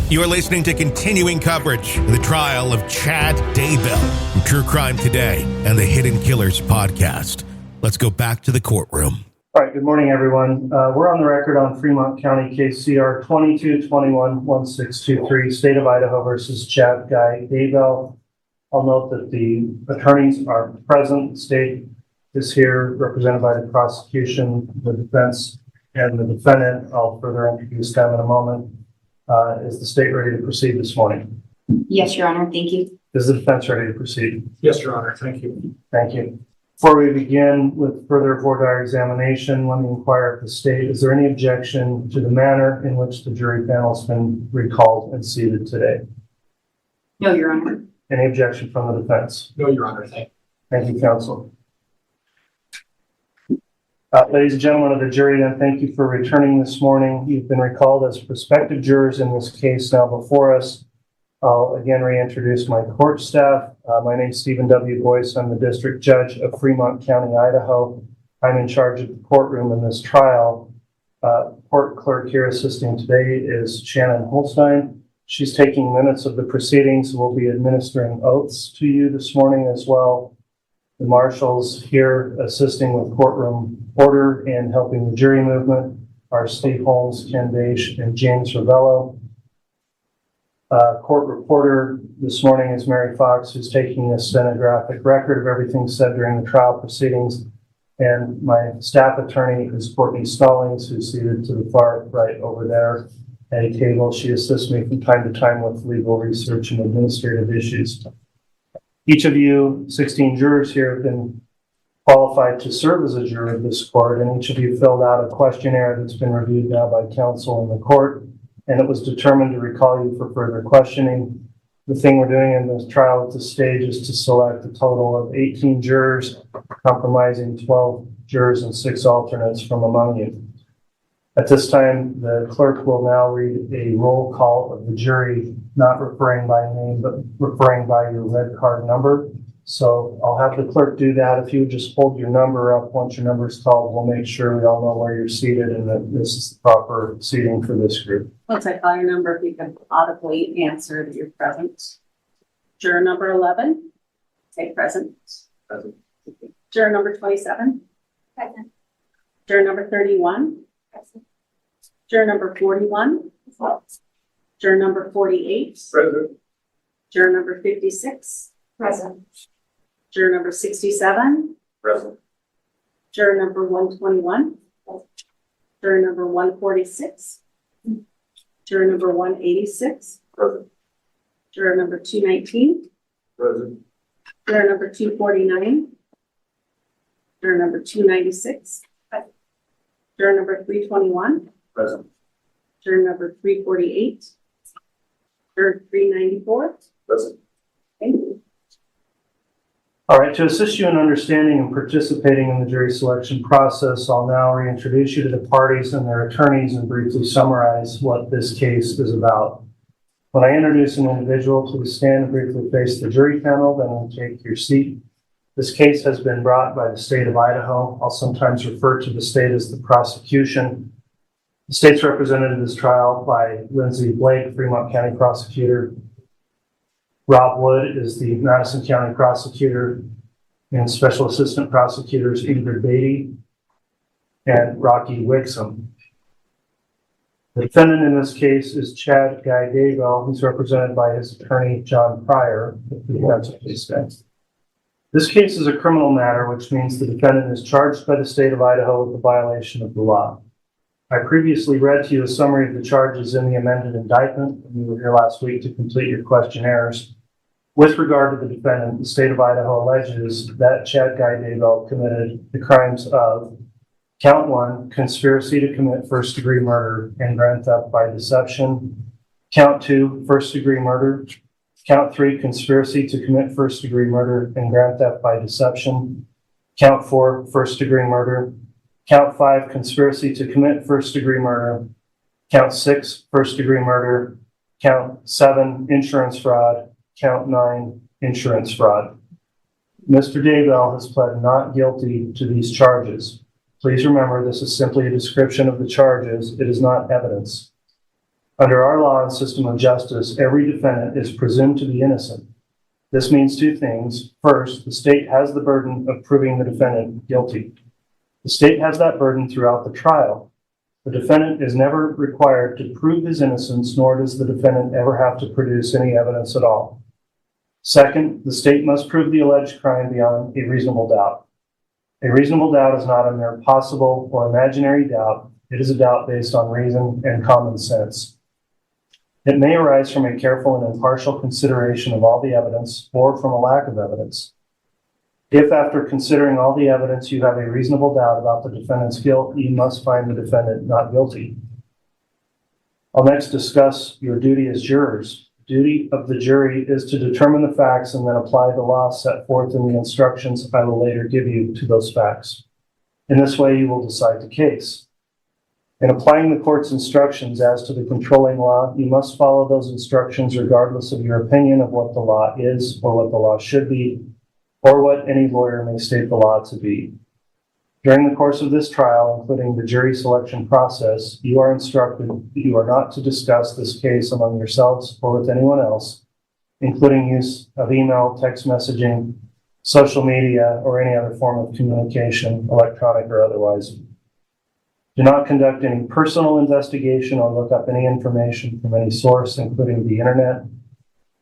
You are listening to continuing coverage of the trial of Chad Daybell from True Crime Today and the Hidden Killers podcast. Let's go back to the courtroom. All right, good morning, everyone. We're on the record on Fremont County case CR 2221-1623, State of Idaho versus Chad Daybell. I'll note that the attorneys are present. The state is here, represented by the prosecution, the defense, and the defendant. I'll further introduce them in a moment. Is the state ready to proceed this morning? Yes, Your Honor. Thank you. Is the defense ready to proceed? Yes, Your Honor. Thank you. Thank you. Before we begin with further voir dire examination, let me inquire of the state, is there any objection to the manner in which the jury panel has been recalled and seated today? No, Your Honor. Any objection from the defense? No, Your Honor. Thank you. Thank you, counsel. Ladies and gentlemen of the jury, then, thank you for returning this morning. You've been recalled as prospective jurors in this case now before us. I'll again reintroduce my court staff. My name is Stephen W. Boyce. I'm the district judge of Fremont County, Idaho. I'm in charge of the courtroom in this trial. Court clerk here assisting today is Shannon Holstein. She's taking minutes of the proceedings. We'll be administering oaths to you this morning as well. The marshals here assisting with courtroom order and helping the jury movement are Steve Holmes, Ken Bache, and James Vallow. Court reporter this morning is Mary Fox, who's taking a stenographic record of everything said during the trial proceedings. And my staff attorney is Courtney Stallings, who's seated to the far right over there at a table. She assists me from time to time with legal research and administrative issues. Each of you, 16 jurors here, have been qualified to serve as a juror of this court, and each of you filled out a questionnaire that's been reviewed now by counsel in the court, and it was determined to recall you for further questioning. The thing we're doing in this trial at this stage is to select a total of 18 jurors, comprising 12 jurors and 6 alternates from among you. At this time, the clerk will now read a roll call of the jury, not referring by name, but referring by your red card number. So I'll have the clerk do that. If you would just hold your number up once your number is called, we'll make sure we all know where you're seated and that this is the proper seating for this group. Once I call your number, if you can audibly answer that you're present. Juror number 11, say present. Present. Juror number 27. Present. Juror number 31. Present. Juror number 41. Juror number 48. Present. Juror number 56. Present. Juror number 67. Present. Juror number 121. Juror number 146. Juror number 186. Present. Juror number 219. Present. Juror number 249. Juror number 296. Juror number 321. Present. Juror number 348. Juror 394. Present. Thank you. All right, to assist you in understanding and participating in the jury selection process, I'll now reintroduce you to the parties and their attorneys and briefly summarize what this case is about. When I introduce an individual, please stand and briefly face the jury panel, then we'll take your seat. This case has been brought by the state of Idaho. I'll sometimes refer to the state as the prosecution. The state's represented in this trial by Lindsay Blake, Fremont County prosecutor. Rob Wood is the Madison County prosecutor, and special assistant prosecutors Ingrid Beatty and Rocky Wixom. The defendant in this case is Chad Daybell, who's represented by his attorney John Pryor. This case is a criminal matter, which means the defendant is charged by the state of Idaho with a violation of the law. I previously read to you a summary of the charges in the amended indictment, and you were here last week to complete your questionnaires. With regard to the defendant, the state of Idaho alleges that Chad Daybell committed the crimes of count 1, conspiracy to commit first-degree murder and grand theft by deception. Count 2, first-degree murder. Count 3, conspiracy to commit first-degree murder and grand theft by deception. Count 4, first-degree murder. Count 5, conspiracy to commit first-degree murder. Count 6, first-degree murder. Count 7, insurance fraud. Count 9, insurance fraud. Mr. Daybell has pled not guilty to these charges. Please remember, this is simply a description of the charges. It is not evidence. Under our law and system of justice, every defendant is presumed to be innocent. This means two things. First, the state has the burden of proving the defendant guilty. The state has that burden throughout the trial. The defendant is never required to prove his innocence, nor does the defendant ever have to produce any evidence at all. Second, the state must prove the alleged crime beyond a reasonable doubt. A reasonable doubt is not a mere possible or imaginary doubt. It is a doubt based on reason and common sense. It may arise from a careful and impartial consideration of all the evidence or from a lack of evidence. If after considering all the evidence you have a reasonable doubt about the defendant's guilt, you must find the defendant not guilty. I'll next discuss your duty as jurors. The duty of the jury is to determine the facts and then apply the law set forth in the instructions I will later give you to those facts. In this way, you will decide the case. In applying the court's instructions as to the controlling law, you must follow those instructions regardless of your opinion of what the law is or what the law should be, or what any lawyer may state the law to be. During the course of this trial, including the jury selection process, you are instructed that you are not to discuss this case among yourselves or with anyone else, including use of email, text messaging, social media, or any other form of communication, electronic or otherwise. Do not conduct any personal investigation or look up any information from any source, including the internet.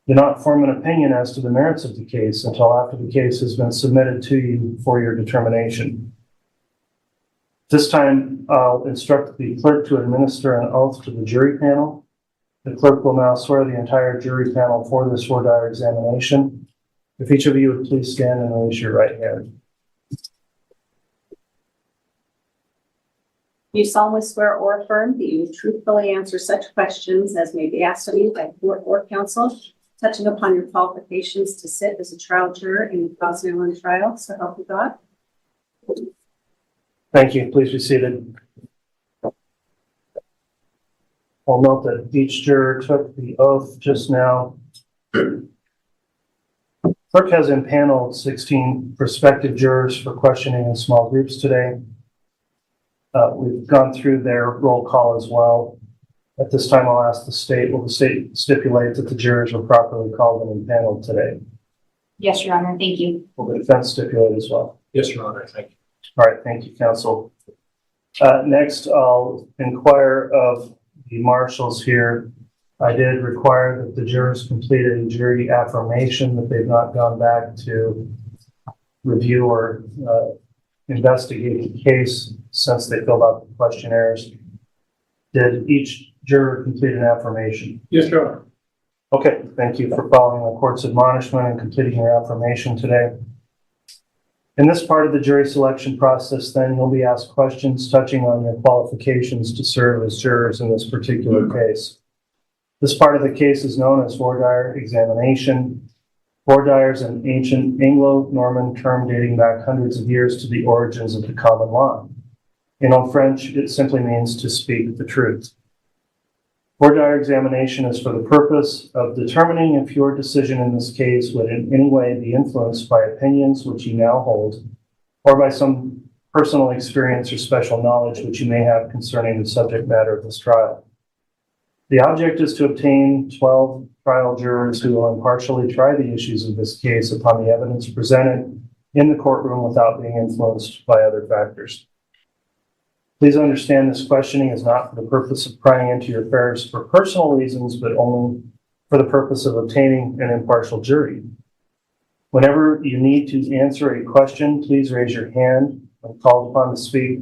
Do not form an opinion as to the merits of the case until after the case has been submitted to you for your determination. This time, I'll instruct the clerk to administer an oath to the jury panel. The clerk will now swear the entire jury panel for this voir dire examination. If each of you would please stand and raise your right hand. You solemnly swear or affirm that you will truthfully answer such questions as may be asked of you by court or counsel, touching upon your qualifications to sit as a trial juror in the cause now on trial, so help you God. Thank you. Please be seated. I'll note that each juror took the oath just now. Clerk has impaneled 16 prospective jurors for questioning in small groups today. We've gone through their roll call as well. At this time, I'll ask the state, will the state stipulate that the jurors were properly called and impaneled today? Yes, Your Honor. Thank you. Will the defense stipulate as well? Yes, Your Honor. Thank you. All right, thank you, counsel. Next, I'll inquire of the marshals here. I did require that the jurors complete a jury affirmation that they've not gone back to review or investigate the case since they filled out the questionnaires. Did each juror complete an affirmation? Yes, Your Honor. Okay, thank you for following the court's admonishment and completing your affirmation today. In this part of the jury selection process, then, you'll be asked questions touching on your qualifications to serve as jurors in this particular case. This part of the case is known as voir dire examination. Voir dire is an ancient Anglo-Norman term dating back hundreds of years to the origins of the common law. In Old French, it simply means to speak the truth. Voir dire examination is for the purpose of determining if your decision in this case would in any way be influenced by opinions which you now hold, or by some personal experience or special knowledge which you may have concerning the subject matter of this trial. The object is to obtain 12 trial jurors who will impartially try the issues of this case upon the evidence presented in the courtroom without being influenced by other factors. Please understand this questioning is not for the purpose of prying into your affairs for personal reasons, but only for the purpose of obtaining an impartial jury. Whenever you need to answer a question, please raise your hand. When called upon to speak,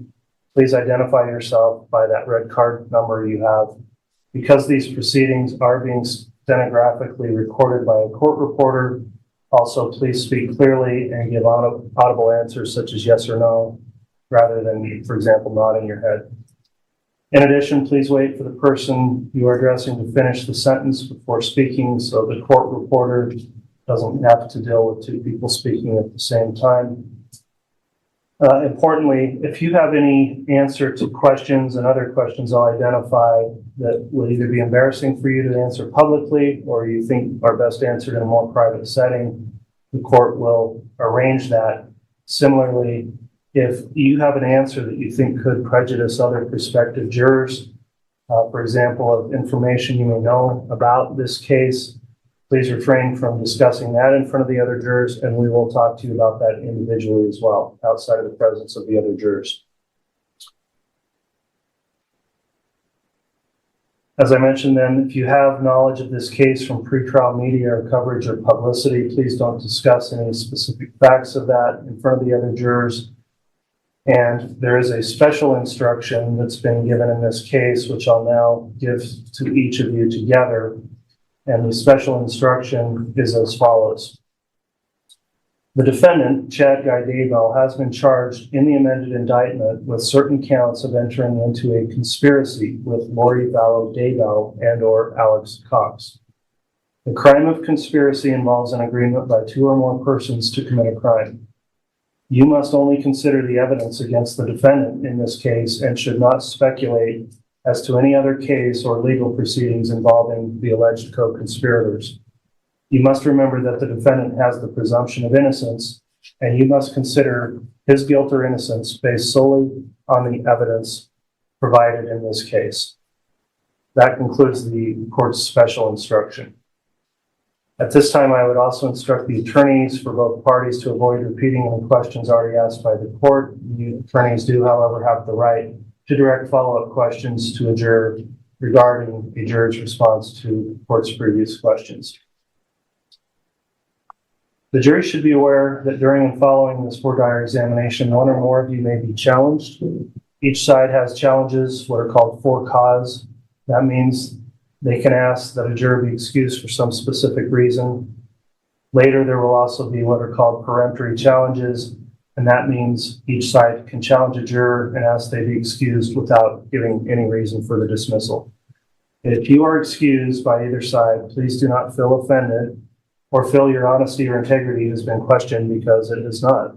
please identify yourself by that red card number you have. Because these proceedings are being stenographically recorded by a court reporter, also please speak clearly and give audible answers such as yes or no, rather than, for example, nodding your head. In addition, please wait for the person you are addressing to finish the sentence before speaking so the court reporter doesn't have to deal with two people speaking at the same time. Importantly, if you have any answer to questions and other questions I'll identify that would either be embarrassing for you to answer publicly or you think are best answered in a more private setting, the court will arrange that. Similarly, if you have an answer that you think could prejudice other prospective jurors, For example, of information you may know about this case, please refrain from discussing that in front of the other jurors, and we will talk to you about that individually as well, outside of the presence of the other jurors. As I mentioned then, if you have knowledge of this case from pretrial media or coverage or publicity, please don't discuss any specific facts of that in front of the other jurors. And there is a special instruction that's been given in this case, which I'll now give to each of you together. And the special instruction is as follows. The defendant, Chad Daybell, has been charged in the amended indictment with certain counts of entering into a conspiracy with Lori Vallow Daybell and or Alex Cox. The crime of conspiracy involves an agreement by two or more persons to commit a crime. You must only consider the evidence against the defendant in this case and should not speculate as to any other case or legal proceedings involving the alleged co-conspirators. You must remember that the defendant has the presumption of innocence, and you must consider his guilt or innocence based solely on the evidence provided in this case. That concludes the court's special instruction. At this time, I would also instruct the attorneys for both parties to avoid repeating any questions already asked by the court. The attorneys do, however, have the right to direct follow-up questions to a juror regarding a juror's response to the court's previous questions. The jury should be aware that during and following this voir dire examination, one or more of you may be challenged. Each side has challenges, what are called for cause. That means they can ask that a juror be excused for some specific reason. Later, there will also be what are called peremptory challenges, and that means each side can challenge a juror and ask they be excused without giving any reason for the dismissal. If you are excused by either side, please do not feel offended or feel your honesty or integrity has been questioned, because it is not.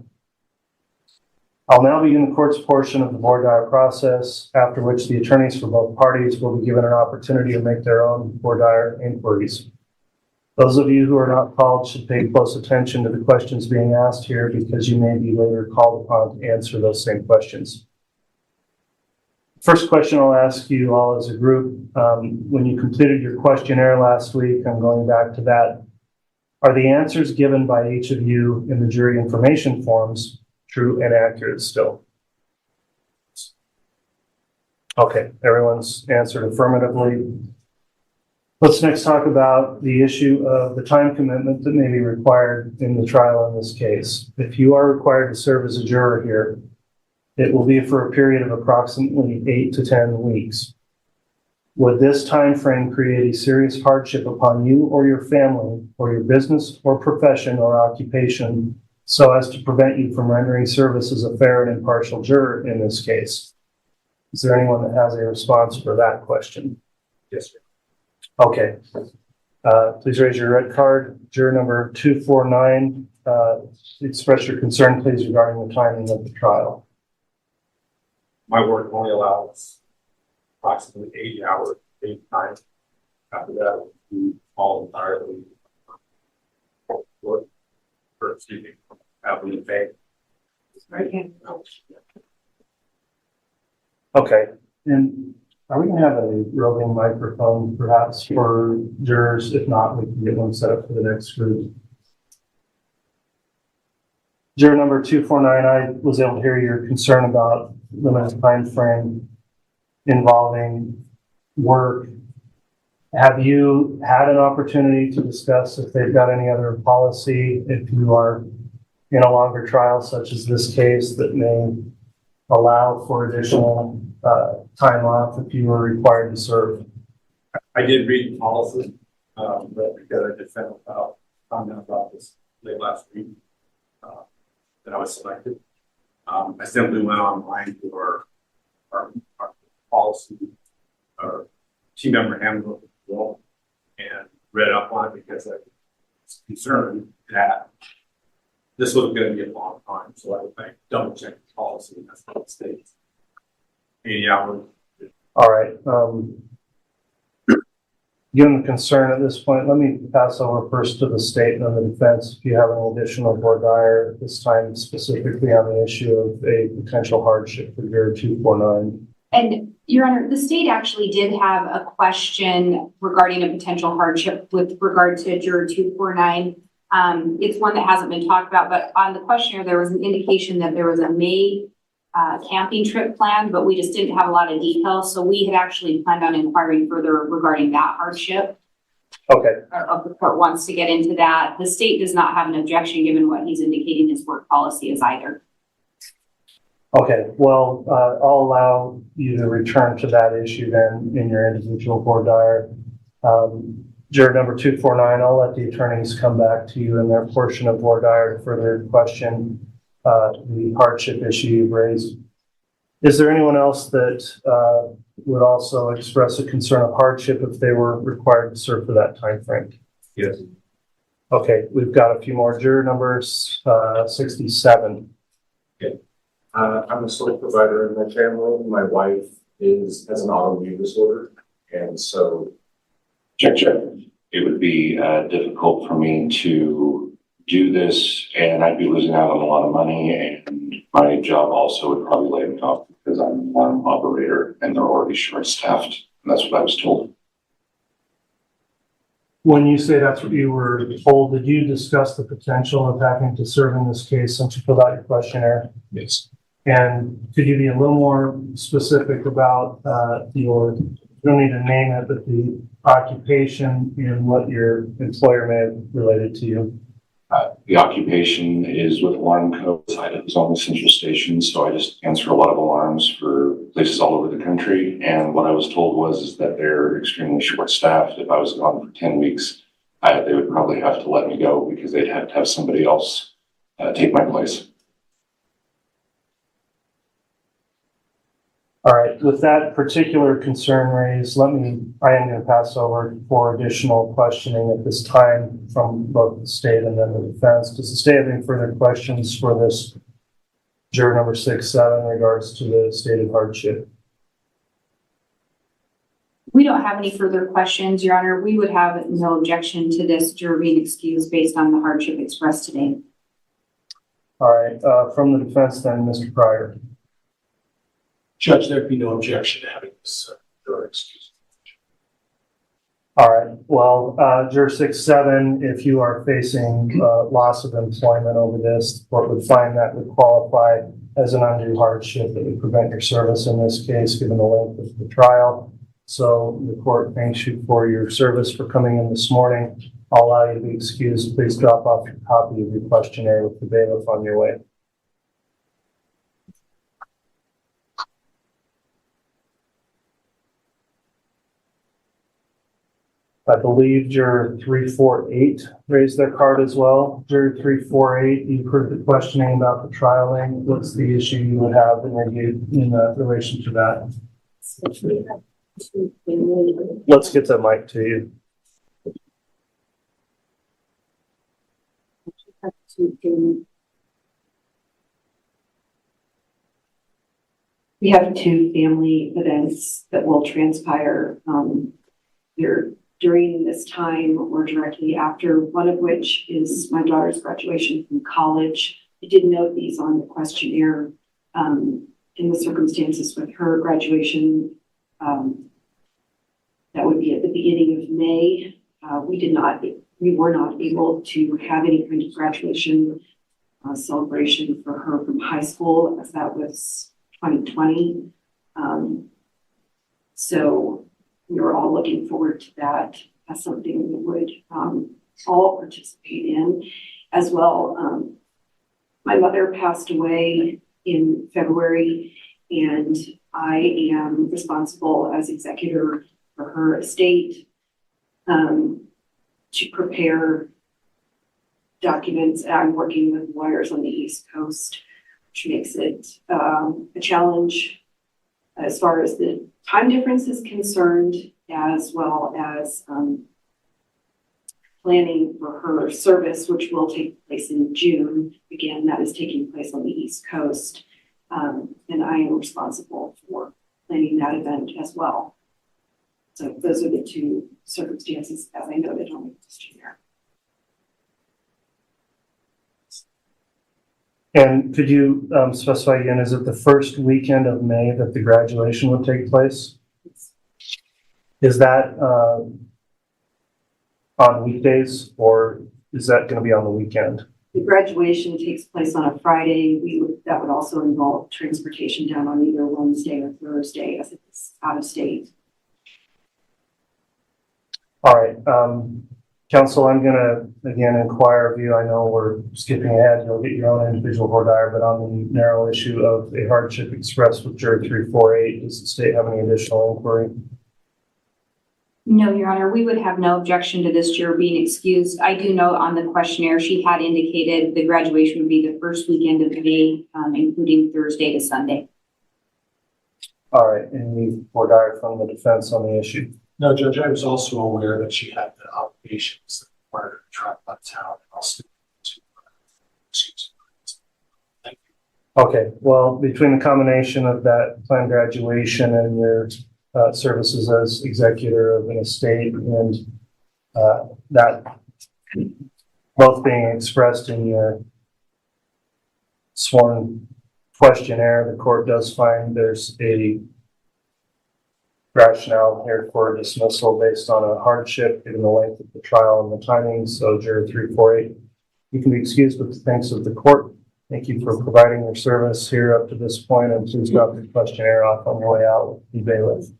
I'll now begin the court's portion of the voir dire process, after which the attorneys for both parties will be given an opportunity to make their own voir dire inquiries. Those of you who are not called should pay close attention to the questions being asked here, because you may be later called upon to answer those same questions. First question I'll ask you all as a group, when you completed your questionnaire last week, I'm going back to that. Are the answers given by each of you in the jury information forms true and accurate still? Okay, everyone's answered affirmatively. Let's next talk about the issue of the time commitment that may be required in the trial in this case. If you are required to serve as a juror here, it will be for a period of approximately 8 to 10 weeks. Would this time frame create a serious hardship upon you or your family or your business or profession or occupation so as to prevent you from rendering service as a fair and impartial juror in this case? Is there anyone that has a response for that question? Yes, sir. Okay. Please raise your red card. Juror number 249, express your concern, please, regarding the timing of the trial. My work only allows approximately 80 hours paid time. After that, it will be all entirely work, or excuse me, happily paid. Okay. And are we going to have a roving microphone perhaps for jurors? If not, we can get one set up for the next group. Juror number 249, I was able to hear your concern about limited time frame involving work. Have you had an opportunity to discuss if they've got any other policy, if you are in a longer trial such as this case, that may allow for additional time off if you were required to serve? I did read the policy, but because I did found out about this late last week, that I was selected. I simply went online to our policy, our team member handbook and read up on it, because I was concerned that this was going to be a long time. So I double checked the policy, and that's what it states. 80 hours. All right. Given the concern at this point, let me pass over first to the state and then the defense if you have an additional voir dire at this time, specifically on the issue of a potential hardship for juror 249. And Your Honor, the state actually did have a question regarding a potential hardship with regard to juror 249. It's one that hasn't been talked about, but on the questionnaire, there was an indication that there was a May camping trip planned, but we just didn't have a lot of details. So we had actually planned on inquiring further regarding that hardship. Okay, If the court wants to get into that. The state does not have an objection given what he's indicating his work policy is either. okay. Well, I'll allow you to return to that issue then in your individual voir dire. Juror number 249, I'll let the attorneys come back to you in their portion of voir dire to further question the hardship issue you've raised. Is there anyone else that would also express a concern of hardship if they were required to serve for that time frame? Yes. Okay, we've got a few more. Juror numbers 67. I'm a sole provider in my family. My wife has an autoimmune disorder, and so Check. It would be difficult for me to do this, and I'd be losing out on a lot of money, and my job also would probably lay me off because I'm an alarm operator and they're already short-staffed. And that's what I was told. When you say that's what you were told, did you discuss the potential of having to serve in this case since you filled out your questionnaire? Yes. And could you be a little more specific about your, you don't need to name it, but the occupation and what your employer may have related to you? The occupation is with alarm codes. I was on the central station, so I just answer a lot of alarms for places all over the country. And what I was told is that they're extremely short-staffed. If I was gone for 10 weeks, they would probably have to let me go because they'd have to have somebody else take my place. All right, with that particular concern raised, I am going to pass over for additional questioning at this time from both the state and then the defense. Does the state have any further questions for this juror number 67 in regards to the stated hardship? We don't have any further questions, Your Honor. We would have no objection to this juror being excused based on the hardship expressed today. All right, from the defense then, Mr. Pryor. Judge, there'd be no objection to having this juror excused. All right, well, juror 67, if you are facing loss of employment over this, the court would find that would qualify as an undue hardship that would prevent your service in this case, given the length of the trial. So the court thanks you for your service for coming in this morning. I'll allow you to be excused. Please drop off your copy of your questionnaire with the bailiff on your way. I believe juror 348 raised their card as well. Juror 348, you've heard the questioning about the trial length. What's the issue you would have in relation to that? Let's get the mic to you. We have two family events that will transpire either during this time or directly after, one of which is my daughter's graduation from college. I did note these on the questionnaire in the circumstances with her graduation. That would be at the beginning of May. We were not able to have any kind of graduation celebration for her from high school, as that was 2020. So we were all looking forward to that as something we would all participate in as well. My mother passed away in February, and I am responsible as executor for her estate to prepare documents. I'm working with lawyers on the East Coast, which makes it a challenge as far as the time difference is concerned, as well as planning for her service, which will take place in June. Again, that is taking place on the East Coast. And I am responsible for planning that event as well. So those are the two circumstances, as I noted on the questionnaire. And could you specify again, is it the first weekend of May that the graduation would take place? Is that on weekdays, or is that going to be on the weekend? The graduation takes place on a Friday. That would also involve transportation down on either Wednesday or Thursday as it's out of state. All right, council, I'm gonna again inquire of you. I know we're skipping ahead. You'll get your own individual voir dire, but on the narrow issue of a hardship expressed with juror 348, does the state have any additional inquiry? No, Your Honor, we would have no objection to this juror being excused. I do know on the questionnaire, she had indicated the graduation would be the first weekend of May, including Thursday to Sunday. All right, any voir dire from the defense on the issue? No, Judge, I was also aware that she had the obligations that required her to travel out of town and also to excuse me. Thank you. Okay, well, between the combination of that planned graduation and your services as executor of an estate and that both being expressed in your sworn questionnaire, the court does find there's a rationale here for dismissal based on a hardship given the length of the trial and the timing. So juror 348, you can be excused with the thanks of the court. Thank you for providing your service here up to this point, and please drop your questionnaire off on your way out with the bailiff.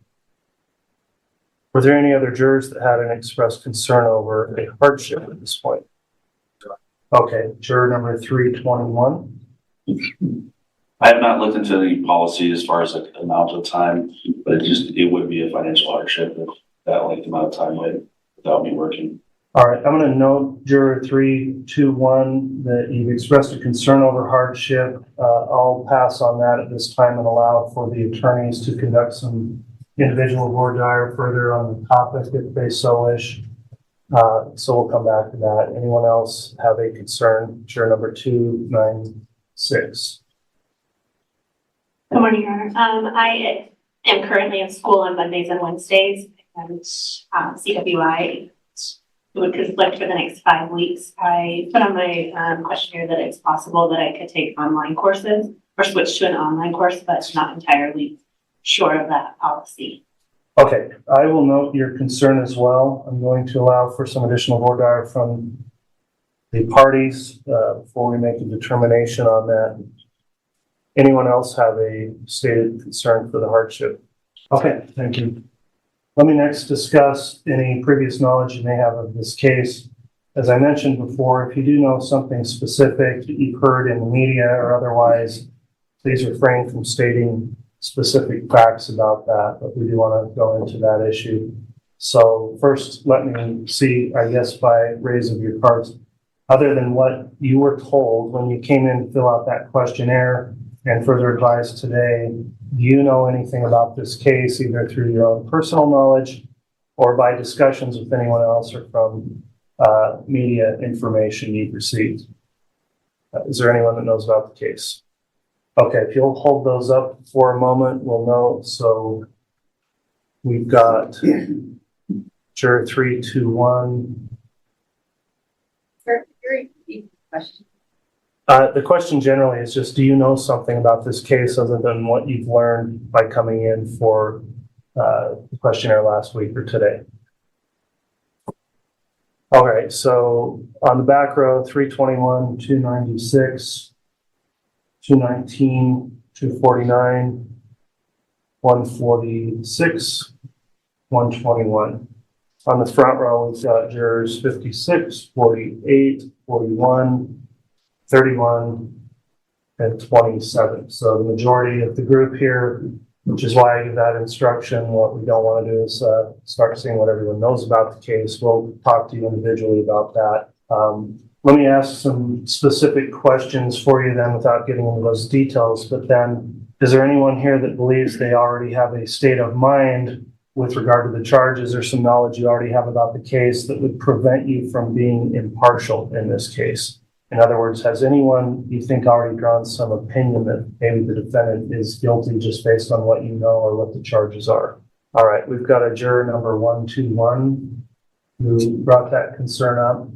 Were there any other jurors that had an expressed concern over a hardship at this point? Okay, juror number 321. I have not looked into the policy as far as like amount of time, but it would be a financial hardship if that length amount of time without me working. All right, I'm going to note juror 321 that you've expressed a concern over hardship. I'll pass on that at this time and allow for the attorneys to conduct some individual voir dire further on the topic if they so wish. So we'll come back to that. Anyone else have a concern? Juror number 296. Good morning, Your Honor. I am currently in school on Mondays and Wednesdays, and CWI would conflict for the next 5 weeks. I put on my questionnaire that it's possible that I could take online courses or switch to an online course, but not entirely sure of that policy. Okay, I will note your concern as well. I'm going to allow for some additional voir dire from the parties before we make a determination on that. Anyone else have a stated concern for the hardship? Okay, thank you. Let me next discuss any previous knowledge you may have of this case. As I mentioned before, if you do know something specific that you've heard in the media or otherwise, please refrain from stating specific facts about that, but we do want to go into that issue. So first, let me see, I guess, by raise of your cards, other than what you were told when you came in to fill out that questionnaire and further advice today, do you know anything about this case, either through your own personal knowledge or by discussions with anyone else or from media information you've received? Is there anyone that knows about the case? Okay, if you'll hold those up for a moment, we'll know. So we've got juror 321. Very question. The question generally is just, do you know something about this case other than what you've learned by coming in for the questionnaire last week or today? All right, so on the back row, 321, 296, 219, 249, 146, 121. On the front row, we've got jurors 56, 48, 41, 31, and 27. So the majority of the group here, which is why I give that instruction. What we don't want to do is start seeing what everyone knows about the case. We'll talk to you individually about that. Let me ask some specific questions for you then without getting into those details. But then, is there anyone here that believes they already have a state of mind with regard to the charges or some knowledge you already have about the case that would prevent you from being impartial in this case? In other words, has anyone you think already drawn some opinion that maybe the defendant is guilty just based on what you know or what the charges are? All right, we've got a juror number 121 who brought that concern up.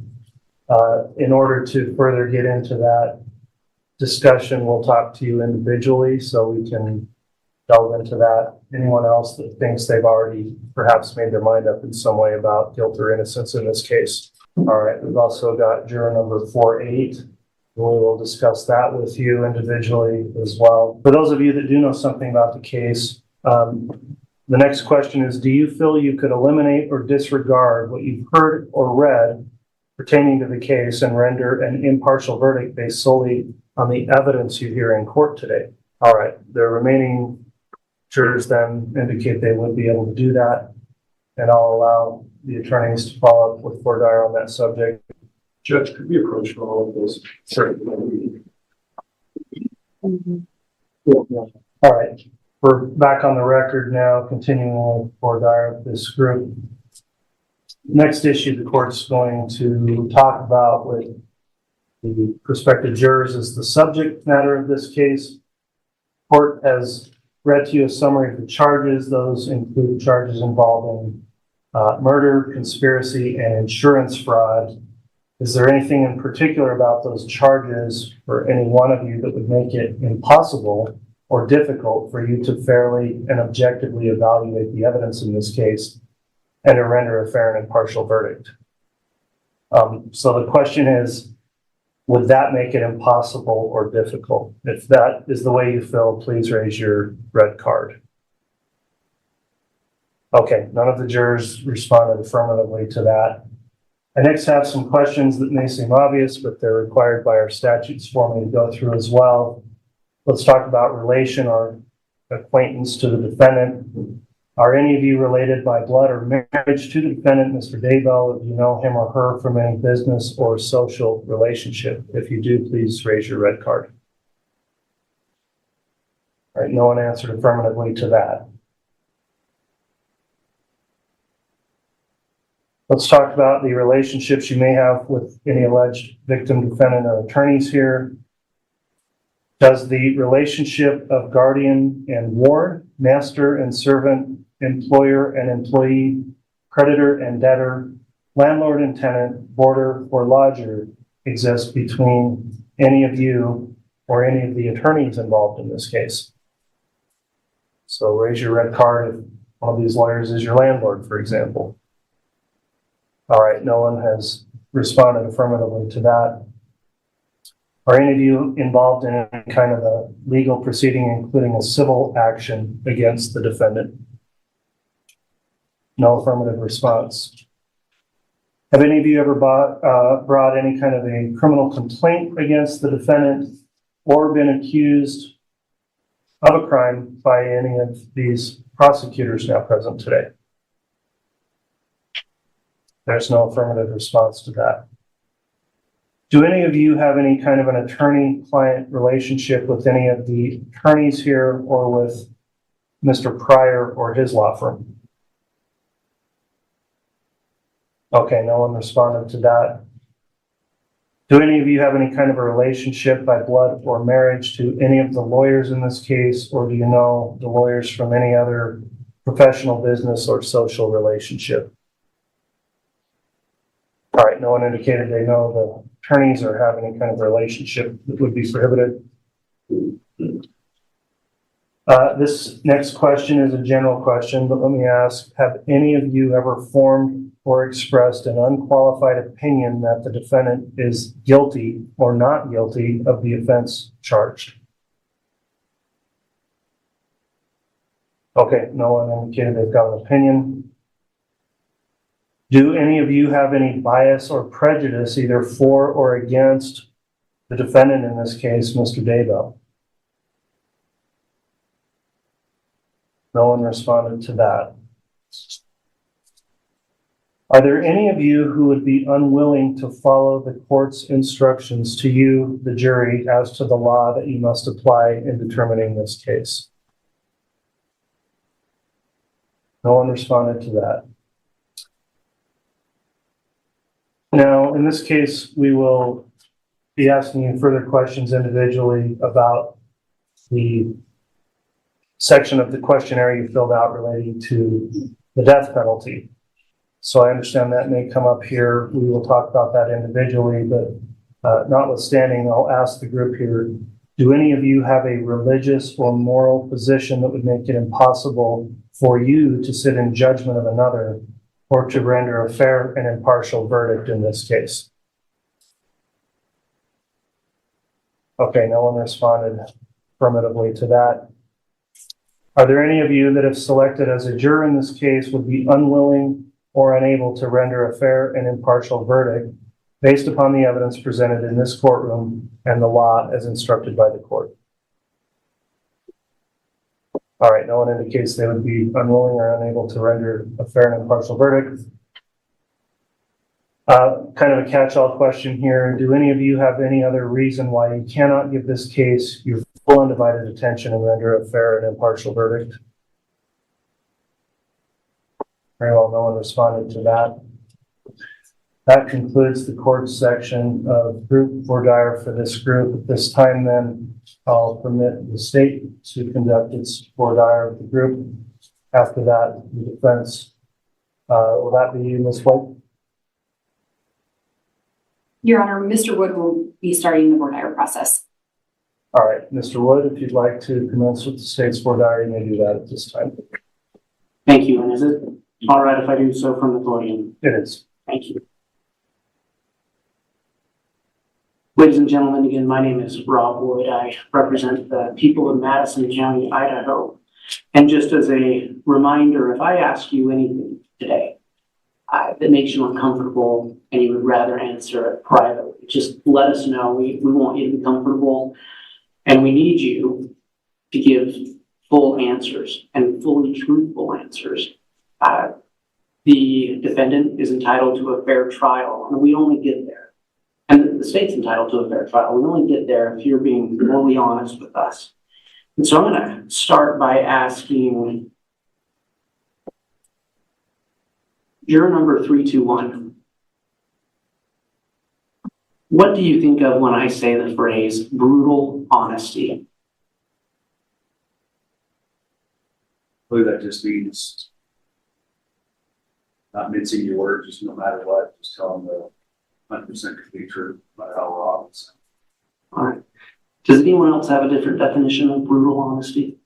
In order to further get into that discussion, we'll talk to you individually so we can delve into that. Anyone else that thinks they've already perhaps made their mind up in some way about guilt or innocence in this case. All right, we've also got juror number 4-8. We will discuss that with you individually as well. For those of you that do know something about the case, the next question is, do you feel you could eliminate or disregard what you've heard or read pertaining to the case and render an impartial verdict based solely on the evidence you hear in court today? All right, the remaining jurors then indicate they would be able to do that, and I'll allow the attorneys to follow up with Fordire on that subject. Judge, could we approach for all of those? Certainly. All right, we're back on the record now, continuing with Fordire with this group. Next issue the court's going to talk about with the prospective jurors is the subject matter of this case. Court has read to you a summary of the charges. Those include charges involving murder, conspiracy, and insurance fraud. Is there anything in particular about those charges for any one of you that would make it impossible or difficult for you to fairly and objectively evaluate the evidence in this case and to render a fair and impartial verdict? So the question is, would that make it impossible or difficult? If that is the way you feel, please raise your red card. Okay, none of the jurors responded affirmatively to that. I next have some questions that may seem obvious, but they're required by our statutes for me to go through as well. Let's talk about relation or acquaintance to the defendant. Are any of you related by blood or marriage to the defendant, Mr. Daybell? If you know him or her from any business or social relationship? If you do, please raise your red card. All right, no one answered affirmatively to that. Let's talk about the relationships you may have with any alleged victim, defendant, or attorneys here. Does the relationship of guardian and ward, master and servant, employer and employee, creditor and debtor, landlord and tenant, boarder or lodger exist between any of you or any of the attorneys involved in this case? So raise your red card if one of these lawyers is your landlord, for example. All right, no one has responded affirmatively to that. Are any of you involved in any kind of a legal proceeding, including a civil action against the defendant? No affirmative response. Have any of you ever brought any kind of a criminal complaint against the defendant or been accused of a crime by any of these prosecutors now present today? There's no affirmative response to that. Do any of you have any kind of an attorney-client relationship with any of the attorneys here or with Mr. Pryor or his law firm? Okay, no one responded to that. Do any of you have any kind of a relationship by blood or marriage to any of the lawyers in this case, or do you know the lawyers from any other professional, business, or social relationship? All right, no one indicated they know the attorneys or have any kind of relationship that would be prohibited. This next question is a general question, but let me ask, have any of you ever formed or expressed an unqualified opinion that the defendant is guilty or not guilty of the offense charged? Okay, no one indicated they've got an opinion. Do any of you have any bias or prejudice either for or against the defendant in this case, Mr. Daybell? No one responded to that. Are there any of you who would be unwilling to follow the court's instructions to you, the jury, as to the law that you must apply in determining this case? No one responded to that. Now, in this case, we will be asking you further questions individually about the section of the questionnaire you filled out relating to the death penalty. So I understand that may come up here. We will talk about that individually, but Notwithstanding, I'll ask the group here, do any of you have a religious or moral position that would make it impossible for you to sit in judgment of another or to render a fair and impartial verdict in this case? Okay, no one responded affirmatively to that. Are there any of you that, if selected as a juror in this case, would be unwilling or unable to render a fair and impartial verdict based upon the evidence presented in this courtroom and the law as instructed by the court? All right, no one indicates they would be unwilling or unable to render a fair and impartial verdict. Kind of a catch-all question here. Do any of you have any other reason why you cannot give this case your full undivided attention and render a fair and impartial verdict? Very well, no one responded to that. That concludes the court section of group voir dire for this group. At this time, then, I'll permit the state to conduct its voir dire of the group. After that, the defense. Will that be you, Ms. White? Your Honor, Mr. Wood will be starting the voir dire process. All right, Mr. Wood, if you'd like to commence with the state's voir dire, you may do that at this time. Thank you. And is it all right if I do so from the podium? It is. Thank you. Ladies and gentlemen, again, my name is Rob Wood. I represent the people of Madison County, Idaho. And just as a reminder, if I ask you anything today that makes you uncomfortable and you would rather answer it privately, just let us know. We want you to be comfortable, and we need you to give full answers and fully truthful answers. The defendant is entitled to a fair trial, and we only get there. And the state's entitled to a fair trial. We only get there if you're being fully honest with us. And so I'm going to start by asking juror number 321. What do you think of when I say the phrase brutal honesty? I believe that just means not mincing your words, just no matter what, just tell them the 100% complete truth about how wrong it's. All right. Does anyone else have a different definition of brutal honesty?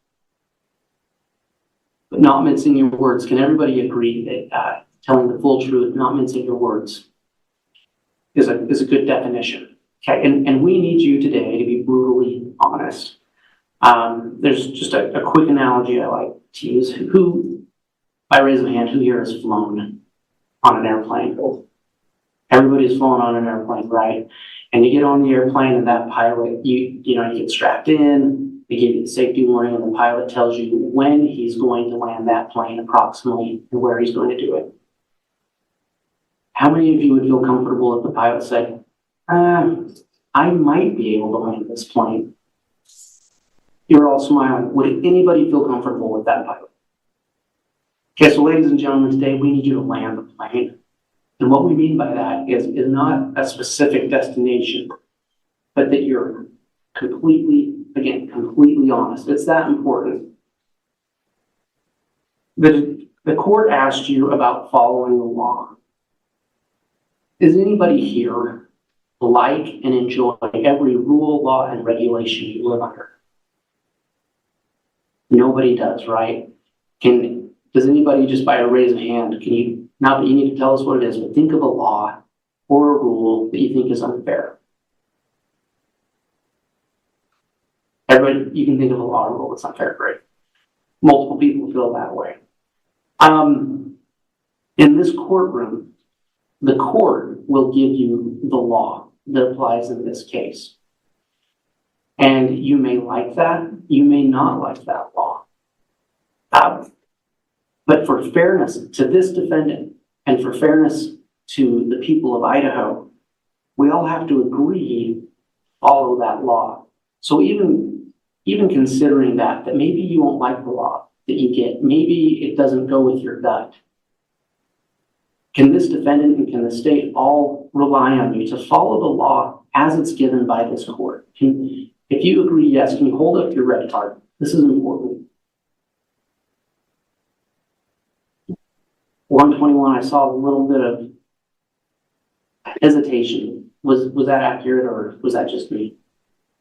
But not mincing your words. Can everybody agree that telling the full truth, not mincing your words, is a good definition? Okay, and we need you today to be brutally honest. There's just a quick analogy I like to use. Who, by raise of hand, who here has flown on an airplane? Everybody's flown on an airplane, right? And you get on the airplane and that pilot, you get strapped in, they give you the safety warning, and the pilot tells you when he's going to land that plane approximately and where he's going to do it. How many of you would feel comfortable if the pilot said, I might be able to land this plane? You're all smiling. Would anybody feel comfortable with that pilot? Okay, so ladies and gentlemen, today we need you to land the plane. And what we mean by that is not a specific destination, but that you're completely honest. It's that important. The court asked you about following the law. Does anybody here like and enjoy every rule, law, and regulation you live under? Nobody does, right? Does anybody, just by a raise of hand, not that you need to tell us what it is, but think of a law or a rule that you think is unfair? Everybody, you can think of a law or rule that's unfair, great. Multiple people feel that way. In this courtroom, the court will give you the law that applies in this case. And you may like that, you may not like that law. But for fairness to this defendant and for fairness to the people of Idaho, we all have to agree, follow that law. So even considering that maybe you won't like the law that you get, maybe it doesn't go with your gut. Can this defendant and can the state all rely on you to follow the law as it's given by this court? If you agree, yes, can you hold up your red card? This is important. 121, I saw a little bit of hesitation Was that accurate, or was that just me?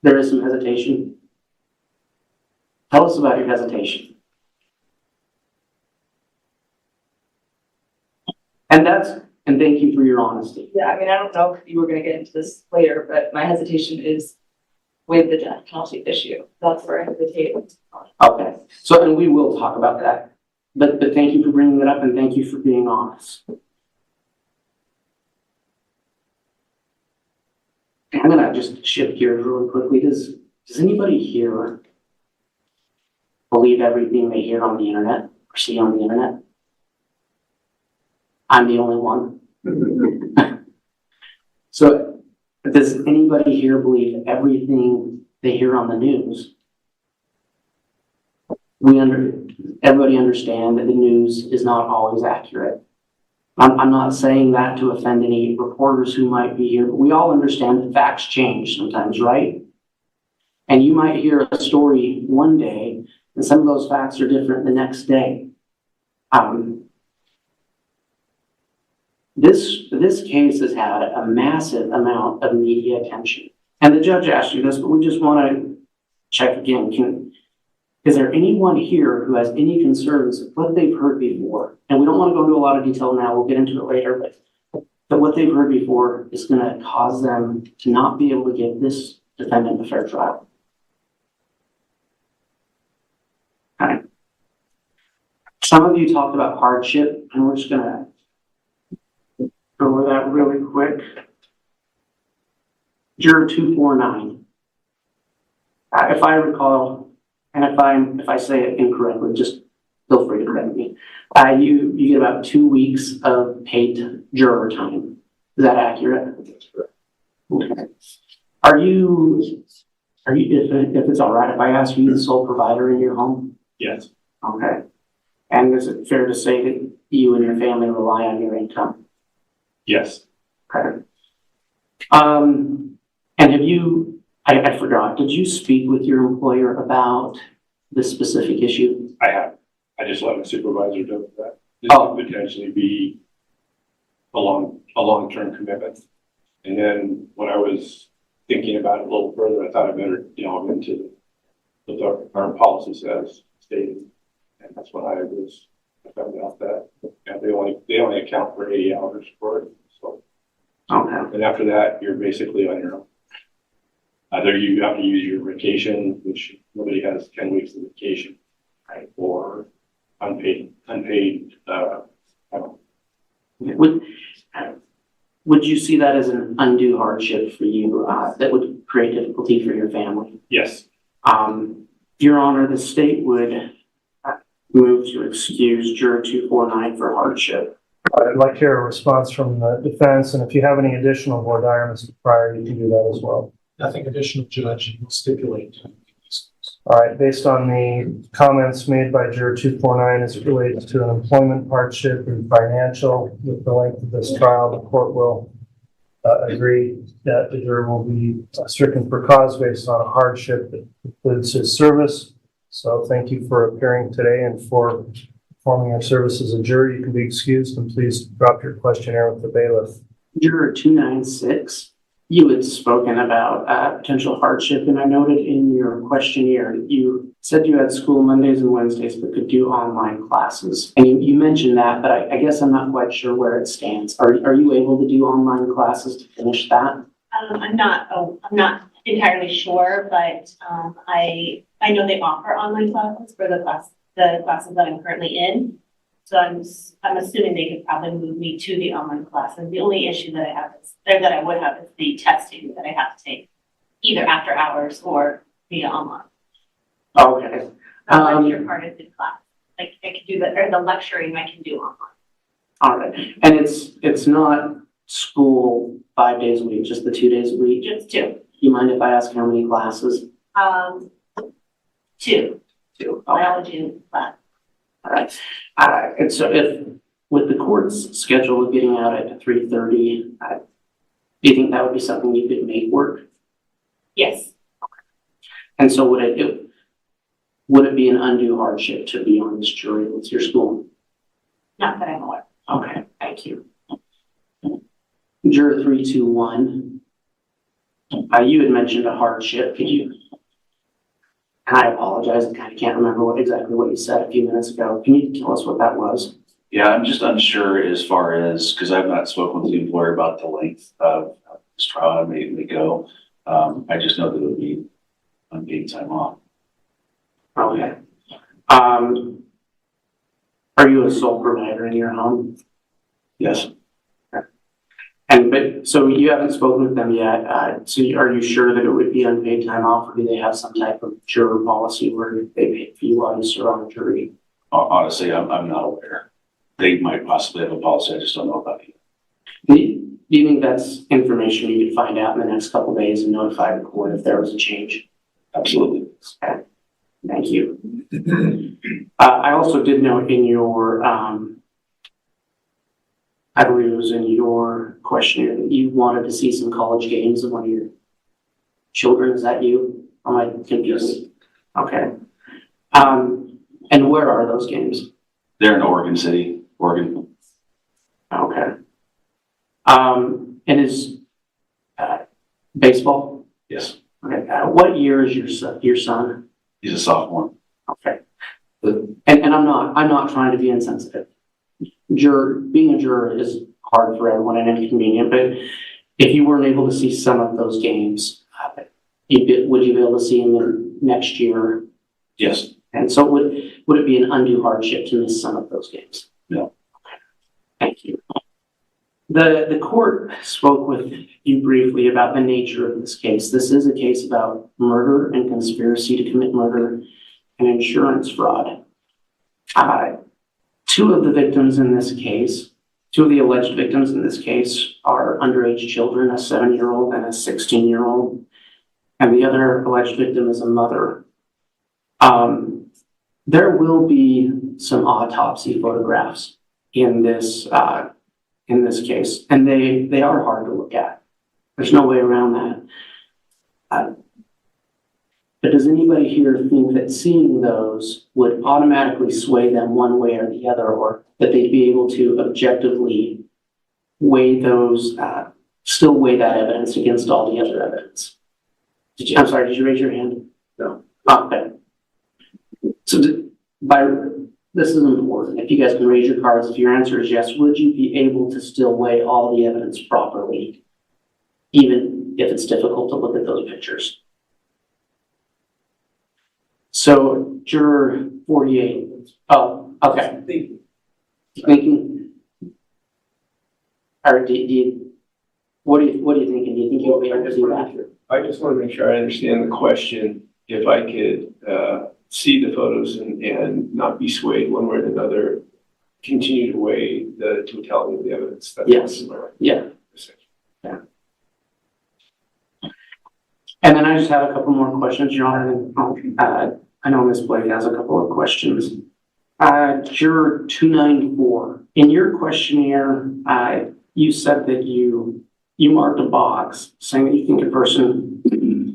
There is some hesitation. Tell us about your hesitation. And thank you for your honesty. Yeah, I mean, I don't know if you were gonna get into this later, but my hesitation is with the death penalty issue. That's where I hesitate. Okay, so, and we will talk about that, but thank you for bringing it up, and thank you for being honest. I'm gonna just shift gears really quickly. Does anybody here believe everything they hear on the internet or see on the internet? I'm the only one. So does anybody here believe everything they hear on the news? Everybody understand that the news is not always accurate. I'm not saying that to offend any reporters who might be here, but we all understand that facts change sometimes, right? And you might hear a story one day, and some of those facts are different the next day. This case has had a massive amount of media attention. And the judge asked you this, but we just want to check again. Is there anyone here who has any concerns of what they've heard before? And we don't want to go into a lot of detail now, we'll get into it later, but what they've heard before is going to cause them to not be able to give this defendant a fair trial. Okay. Some of you talked about hardship, and we're just going to go over that really quick. Juror 249. If I recall, and if I say it incorrectly, just feel free to correct me. You get about 2 weeks of paid juror time. Is that accurate? That's correct. Okay. Are you, if it's all right, if I ask you the sole provider in your home? Yes. Okay. And is it fair to say that you and your family rely on your income? Yes. Okay. And have you, I forgot, did you speak with your employer about this specific issue? I have. I just let my supervisor know that. This could potentially be a long-term commitment. And then when I was thinking about it a little further, I thought I better delve into what our current policy says, stated. And that's when I found out that they only account for 80 hours for it. So, okay. And after that, you're basically on your own. Either you have to use your vacation, which nobody has 10 weeks of vacation, right? Or unpaid. Would you see that as an undue hardship for you that would create difficulty for your family? Yes. Your Honor, the state would move to excuse juror 249 for hardship. I'd like to hear a response from the defense, and if you have any additional voir dire, Mr. Pryor, you can do that as well. Nothing additional, Judge, and we'll stipulate. All right, based on the comments made by juror 249 as it relates to an employment hardship and financial with the length of this trial, the court will agree that the juror will be stricken for cause based on a hardship that includes his service. So thank you for appearing today and for performing your service as a juror. You can be excused, and please drop your questionnaire with the bailiff. Juror 296. You had spoken about potential hardship, and I noted in your questionnaire, you said you had school Mondays and Wednesdays, but could do online classes. And you mentioned that, but I guess I'm not quite sure where it stands. Are you able to do online classes to finish that? I'm not entirely sure, but I know they offer online classes for the classes that I'm currently in. So I'm assuming they could probably move me to the online classes. The only issue that I would have is the testing that I have to take either after hours or via online. Okay. The lecture part of the class, like I can do the lecturing I can do online. All right. And it's not school 5 days a week, just the 2 days a week? Just 2. You mind if I ask how many classes? 2. Okay. Biology class. All right. And so if, with the court's schedule of getting out at 3:30, do you think that would be something you could make work? Yes. And so would it be an undue hardship to be on this jury with your school? Not that I'm aware. Okay, thank you. Juror 321, You had mentioned a hardship. Could you, and I apologize, I kind of can't remember exactly what you said a few minutes ago. Can you tell us what that was? Yeah, I'm just unsure as far as, because I've not spoken with the employer about the length of this trial I may go. I just know that it would be unpaid time off. Okay. Are you a sole provider in your home? Yes. But so you haven't spoken with them yet. So are you sure that it would be unpaid time off, or do they have some type of juror policy where they pay for you while you serve on a jury? Honestly, I'm not aware. They might possibly have a policy. I just don't know about it. Do you think that's information you could find out in the next couple of days and notify the court if there was a change? Absolutely. Okay. Thank you. I also did note in your, I believe it was in your questionnaire that you wanted to see some college games of one of your children. Is that you? Am I confused? Yes. Okay. And where are those games? They're in Oregon City, Oregon. Okay. And is baseball? Yes. Okay. What year is your son? He's a sophomore. Okay. And I'm not trying to be insensitive. Being a juror is hard for everyone and inconvenient, but if you weren't able to see some of those games, would you be able to see them next year? Yes. And so would it be an undue hardship to miss some of those games? No. Okay. Thank you. The court spoke with you briefly about the nature of this case. This is a case about murder and conspiracy to commit murder and insurance fraud. Two of the alleged victims in this case are underage children, a 7-year-old and a 16-year-old, and the other alleged victim is a mother. There will be some autopsy photographs in this case, and they are hard to look at. There's no way around that. But does anybody here think that seeing those would automatically sway them one way or the other, or that they'd be able to objectively weigh those, still weigh that evidence against all the other evidence? I'm sorry, did you raise your hand? No. Okay. So this is important. If you guys can raise your cards, if your answer is yes, would you be able to still weigh all the evidence properly, even if it's difficult to look at those pictures? So juror 48. Oh, okay. Thinking. Or what are you thinking? Do you think you'll be able to do that? I just want to make sure I understand the question. If I could see the photos and not be swayed one way or another, continue to weigh the totality of the evidence. That's yes. Yeah. Yeah. And then I just have a couple more questions, Your Honor. I know Ms. Blake has a couple of questions. Juror 294, in your questionnaire, you said that you marked a box saying that you think a person,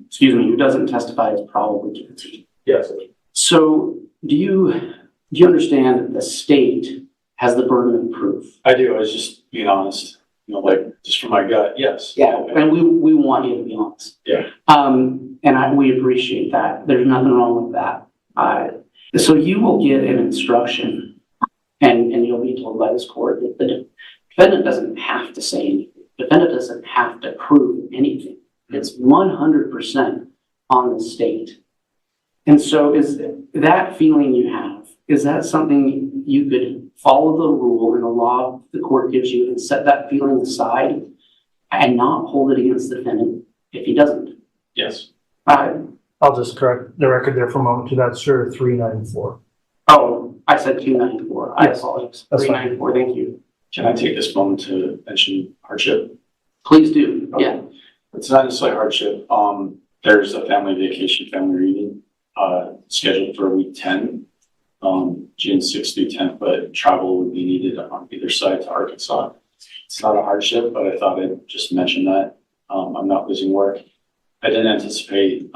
excuse me, who doesn't testify is probably guilty. Yes. So do you understand that the state has the burden of proof? I do. I was just being honest, just from my gut. Yes. Yeah. And we want you to be honest. Yeah. And we appreciate that. There's nothing wrong with that. So you will get an instruction and you'll be told by this court that the defendant doesn't have to say anything. The defendant doesn't have to prove anything. It's 100% on the state. And so is that feeling you have, is that something you could follow the rule and the law the court gives you and set that feeling aside and not hold it against the defendant if he doesn't? Yes. I'll just correct the record there for a moment. That's juror 394. Oh, I said 294. I Yes, apologize. that's 394, thank you. Can I take this moment to mention hardship? Please do, yeah. It's not necessarily hardship. There's a family reunion scheduled for week 10, June 6th through 10th, but travel would be needed on either side to Arkansas. It's not a hardship, but I thought I'd just mention that. I'm not losing work. I didn't anticipate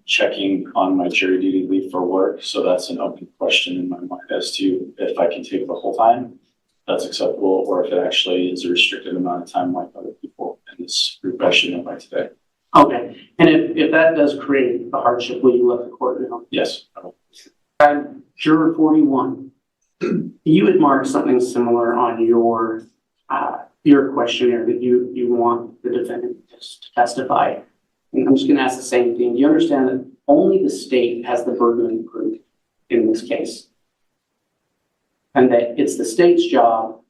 checking on my jury duty leave for work, so that's an open question in my mind as to if I can take the whole time, that's acceptable, or if it actually is a restricted amount of time like other people in this group I should know by today. Okay, and if that does create a hardship, will you let the court know? Yes. Juror 41, you had marked something similar on your questionnaire that you want the defendant to testify. And I'm just gonna ask the same thing. Do you understand that only the state has the burden of proof in this case? And that it's the state's job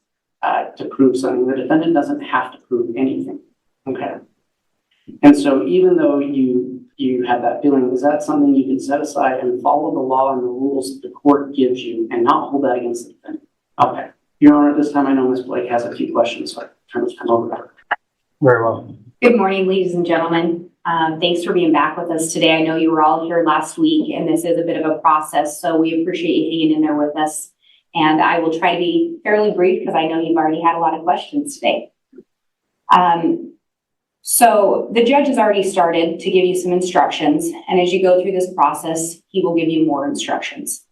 to prove something. The defendant doesn't have to prove anything. Okay. And so even though you have that feeling, is that something you can set aside and follow the law and the rules that the court gives you and not hold that against the defendant? Okay. Your Honor, at this time, I know Ms. Blake has a few questions, so I turn this time over to her. Very well. Good morning, ladies and gentlemen. Thanks for being back with us today. I know you were all here last week, and this is a bit of a process, so we appreciate you hanging in there with us. And I will try to be fairly brief because I know you've already had a lot of questions today. So the judge has already started to give you some instructions, and as you go through this process, he will give you more instructions.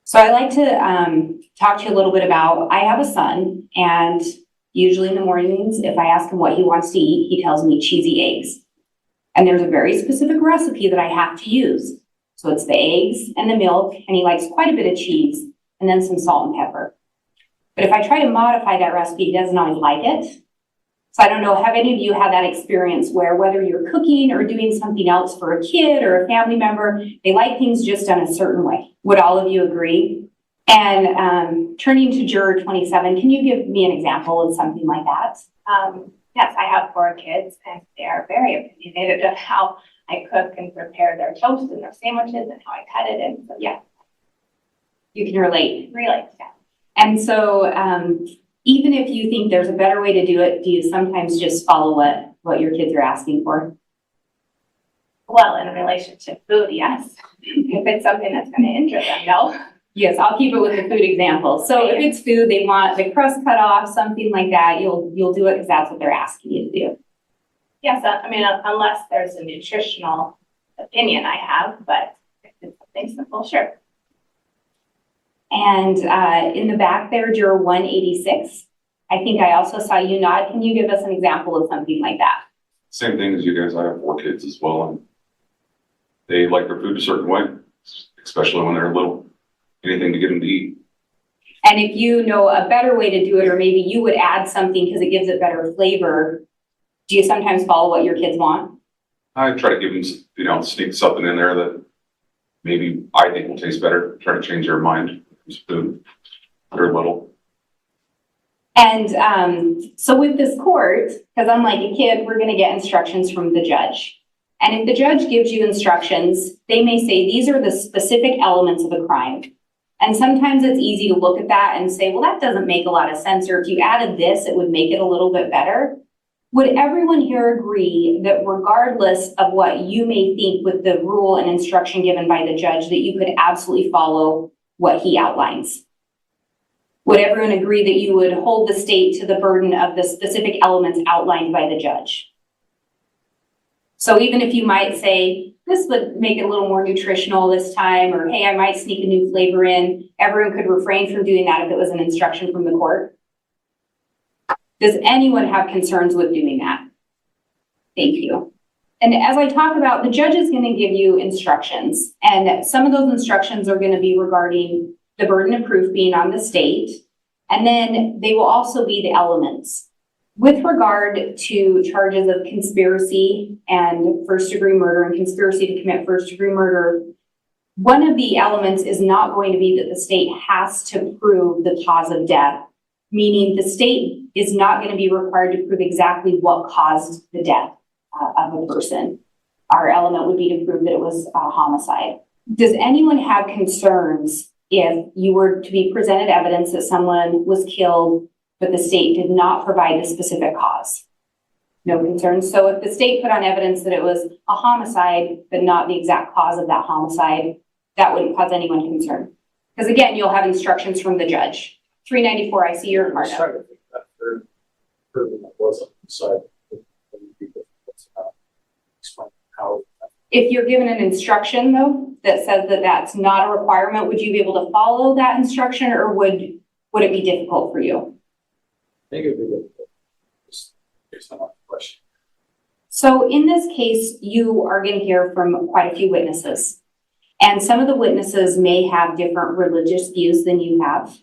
So I like to talk to you a little bit about, I have a son, and usually in the mornings, if I ask him what he wants to eat, he tells me cheesy eggs. And there's a very specific recipe that I have to use. So it's the eggs and the milk, and he likes quite a bit of cheese, and then some salt and pepper. But if I try to modify that recipe, he doesn't always like it. So I don't know, have any of you had that experience where whether you're cooking or doing something else for a kid or a family member, they like things just done a certain way? Would all of you agree? And turning to juror 27, can you give me an example of something like that? Yes, I have 4 kids, and they are very opinionated of how I cook and prepare their toast and their sandwiches and how I cut it. And so, yeah. You can relate. Relate, yeah. And so even if you think there's a better way to do it, do you sometimes just follow what your kids are asking for? Well, in relation to food, yes. If it's something that's going to interest them, no. Yes, I'll keep it with the food example. So if it's food, they want the crust cut off, something like that, you'll do it because that's what they're asking you to do. Yes, I mean, unless there's a nutritional opinion I have, but if it's something simple, sure. And in the back there, juror 186, I think I also saw you nod. Can you give us an example of something like that? Same thing as you guys. I have 4 kids as well, and they like their food a certain way, especially when they're little. Anything to get them to eat. And if you know a better way to do it, or maybe you would add something because it gives it better flavor, do you sometimes follow what your kids want? I try to give them, sneak something in there that maybe I think will taste better. Try to change their mind. It's food. They're little. And so with this court, because unlike a kid, we're going to get instructions from the judge. And if the judge gives you instructions, they may say these are the specific elements of a crime. And sometimes it's easy to look at that and say, well, that doesn't make a lot of sense. Or if you added this, it would make it a little bit better. Would everyone here agree that regardless of what you may think with the rule and instruction given by the judge, that you could absolutely follow what he outlines? Would everyone agree that you would hold the state to the burden of the specific elements outlined by the judge? So even if you might say, this would make it a little more nutritional this time, or hey, I might sneak a new flavor in, everyone could refrain from doing that if it was an instruction from the court. Does anyone have concerns with doing that? Thank you. And as I talk about, the judge is going to give you instructions, and some of those instructions are going to be regarding the burden of proof being on the state, and then they will also be the elements. With regard to charges of conspiracy and first-degree murder and conspiracy to commit first-degree murder, one of the elements is not going to be that the state has to prove the cause of death, meaning the state is not going to be required to prove exactly what caused the death of a person. Our element would be to prove that it was a homicide. Does anyone have concerns if you were to be presented evidence that someone was killed but the state did not provide the specific cause? No concerns. So if the state put on evidence that it was a homicide, but not the exact cause of that homicide, that wouldn't cause anyone concern. Because again, you'll have instructions from the judge. 394, I see your card. If you're given an instruction though, that says that that's not a requirement, would you be able to follow that instruction, or would it be difficult for you? I think it'd be difficult, just based on my question. So in this case, you are going to hear from quite a few witnesses. And some of the witnesses may have different religious views than you have.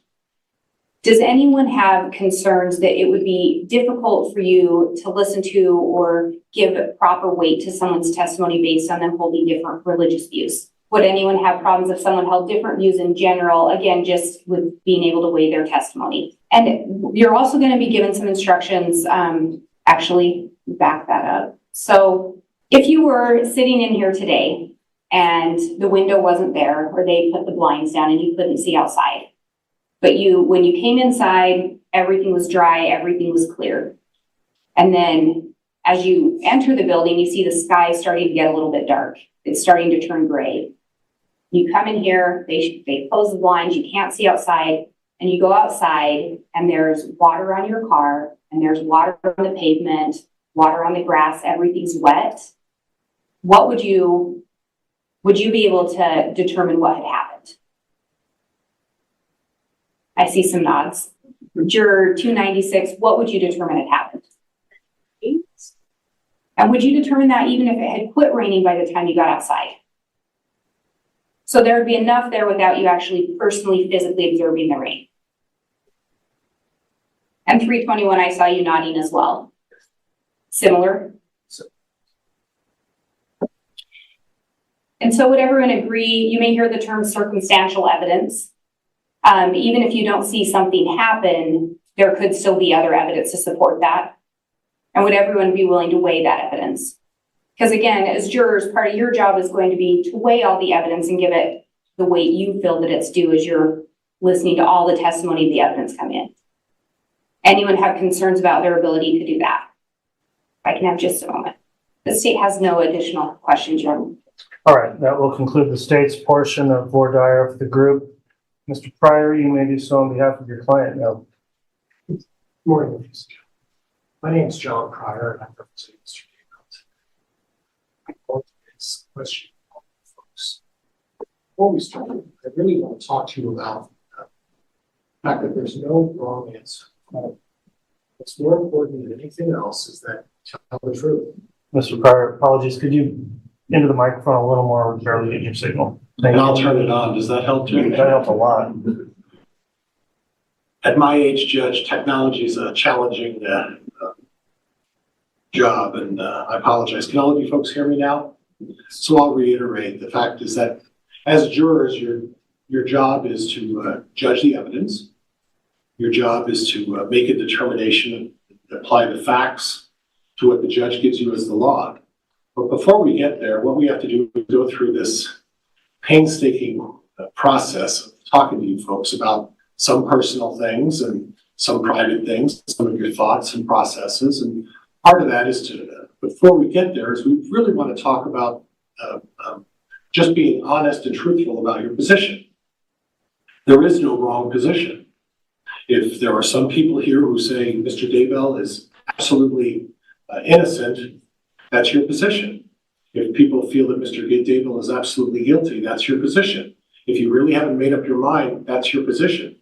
Does anyone have concerns that it would be difficult for you to listen to or give proper weight to someone's testimony based on them holding different religious views? Would anyone have problems if someone held different views in general, again, just with being able to weigh their testimony? And you're also going to be given some instructions, actually back that up. So if you were sitting in here today and the window wasn't there, or they put the blinds down and you couldn't see outside, but when you came inside, everything was dry, everything was clear. And then as you enter the building, you see the sky starting to get a little bit dark. It's starting to turn gray. You come in here, they close the blinds, you can't see outside, and you go outside and there's water on your car and there's water on the pavement, water on the grass, everything's wet. What would you be able to determine what had happened? I see some nods. Juror 296, what would you determine had happened? And would you determine that even if it had quit raining by the time you got outside? So there would be enough there without you actually personally, physically observing the rain. And 321, I saw you nodding as well. Similar? And so would everyone agree, you may hear the term circumstantial evidence. Even if you don't see something happen, there could still be other evidence to support that. And would everyone be willing to weigh that evidence? Because again, as jurors, part of your job is going to be to weigh all the evidence and give it the weight you feel that it's due as you're listening to all the testimony of the evidence come in. Anyone have concerns about their ability to do that? If I can have just a moment. The state has no additional questions, Your Honor. All right, that will conclude the state's portion of voir dire for the group. Mr. Pryor, you may do so on behalf of your client now. Good morning, ladies and gentlemen. My name is John Pryor, and I'm representing Mr. Daybell. I want to ask a question to all the folks. Before we start, I really want to talk to you about the fact that there's no wrong answer. What's more important than anything else is that you tell the truth. Mr. Pryor, apologies. Could you into the microphone a little more? We're barely getting your signal. And I'll turn it on. Does that help too? That helps a lot. At my age, Judge, technology is a challenging job, and I apologize. Can all of you folks hear me now? So I'll reiterate. The fact is that as jurors, your job is to judge the evidence. Your job is to make a determination and apply the facts to what the judge gives you as the law. But before we get there, what we have to do is go through this painstaking process of talking to you folks about some personal things and some private things, some of your thoughts and processes. And part of that is to, before we get there, is we really want to talk about just being honest and truthful about your position. There is no wrong position. If there are some people here who say Mr. Daybell is absolutely innocent, that's your position. If people feel that Mr. Daybell is absolutely guilty, that's your position. If you really haven't made up your mind, that's your position.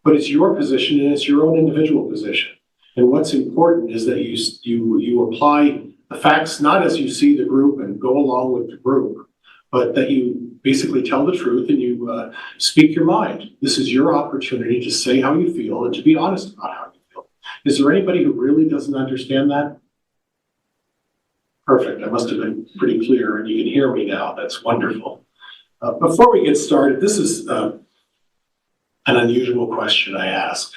But it's your position and it's your own individual position. And what's important is that you apply the facts not as you see the group and go along with the group, but that you basically tell the truth and you speak your mind. This is your opportunity to say how you feel and to be honest about how you feel. Is there anybody who really doesn't understand that? Perfect. I must have been pretty clear and you can hear me now. That's wonderful. Before we get started, this is an unusual question I ask.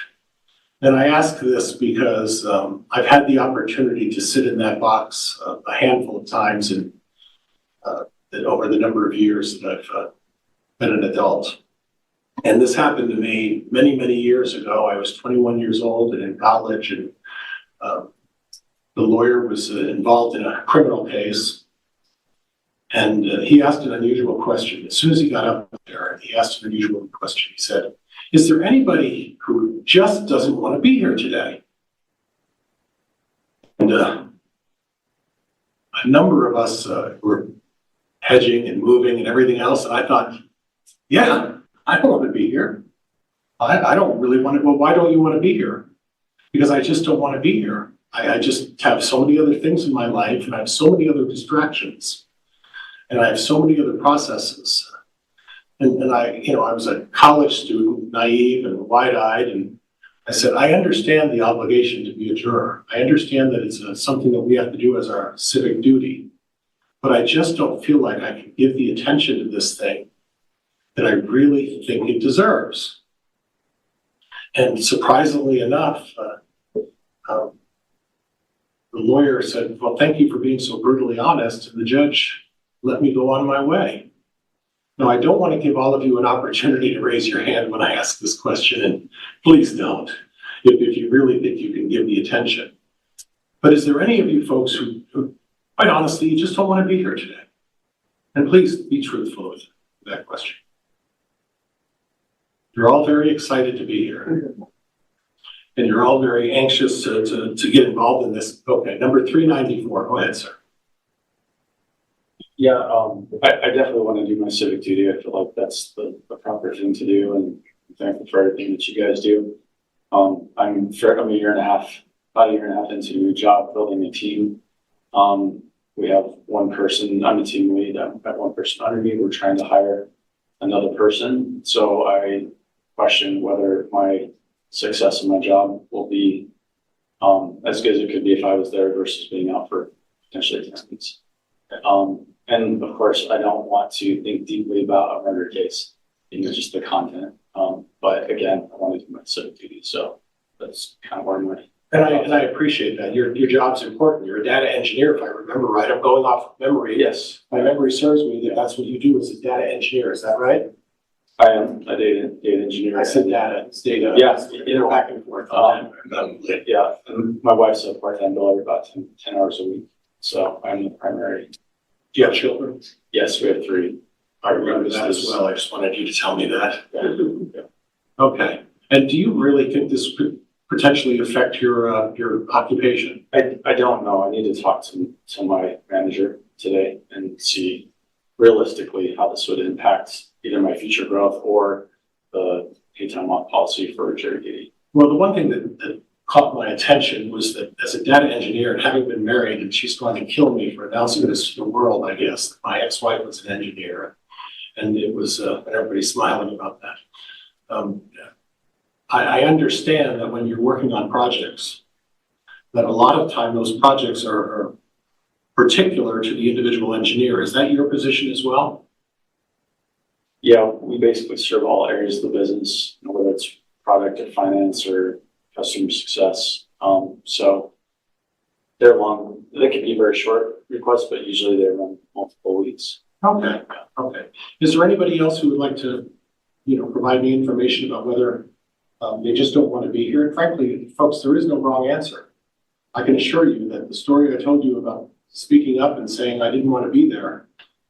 And I ask this because I've had the opportunity to sit in that box a handful of times over the number of years that I've been an adult. And this happened to me many, many years ago. I was 21 years old and in college, and the lawyer was involved in a criminal case. And he asked an unusual question. As soon as he got up there, he asked an unusual question. He said, "Is there anybody who just doesn't want to be here today?" And a number of us were hedging and moving and everything else. And I thought, yeah, I don't want to be here. I don't really want to. Well, why don't you want to be here? Because I just don't want to be here. I just have so many other things in my life, and I have so many other distractions, and I have so many other processes. And I was a college student, naive and wide-eyed, and I said, I understand the obligation to be a juror. I understand that it's something that we have to do as our civic duty, but I just don't feel like I can give the attention to this thing that I really think it deserves. And surprisingly enough, the lawyer said, well, thank you for being so brutally honest, and the judge let me go on my way. Now, I don't want to give all of you an opportunity to raise your hand when I ask this question, and please don't, if you really think you can give the attention. But is there any of you folks who quite honestly, you just don't want to be here today? And please be truthful with that question. You're all very excited to be here. And you're all very anxious to get involved in this. Okay, number 394, go ahead, sir. Yeah, I definitely want to do my civic duty. I feel like that's the proper thing to do, and I'm thankful for everything that you guys do. I'm about a year and a half into a new job, building a team. We have one person, I'm a team lead, I've got one person under me, we're trying to hire another person. So I question whether my success in my job will be as good as it could be if I was there versus being out for potentially 10 weeks. And of course, I don't want to think deeply about a murder case, just the content. But again, I want to do my civic duty, so that's kind of where my. And I appreciate that. Your job's important. You're a data engineer, if I remember right. I'm going off of memory. Yes. My memory serves me that that's what you do as a data engineer. Is that right? I am a data engineer. I said data. It's data. Yeah. Either back and forth. Yeah. And my wife's a part-time biller, about 10 hours a week. So I'm the primary. Do you have children? Yes, we have 3. I remember that as well. I just wanted you to tell me that. Yeah. Okay. And do you really think this could potentially affect your occupation? I don't know. I need to talk to my manager today and see realistically how this would impact either my future growth or the anytime off policy for jury duty. Well, the one thing that caught my attention was that as a data engineer and having been married, and she's going to kill me for announcing this to the world, I guess. My ex-wife was an engineer, and it was, everybody's smiling about that. I understand that when you're working on projects, that a lot of time those projects are particular to the individual engineer. Is that your position as well? Yeah, we basically serve all areas of the business, whether it's product or finance or customer success. So they're long, they can be very short requests, but usually they run multiple weeks. Okay. Is there anybody else who would like to, provide me information about whether they just don't want to be here? And frankly, folks, there is no wrong answer. I can assure you that the story I told you about speaking up and saying I didn't want to be there,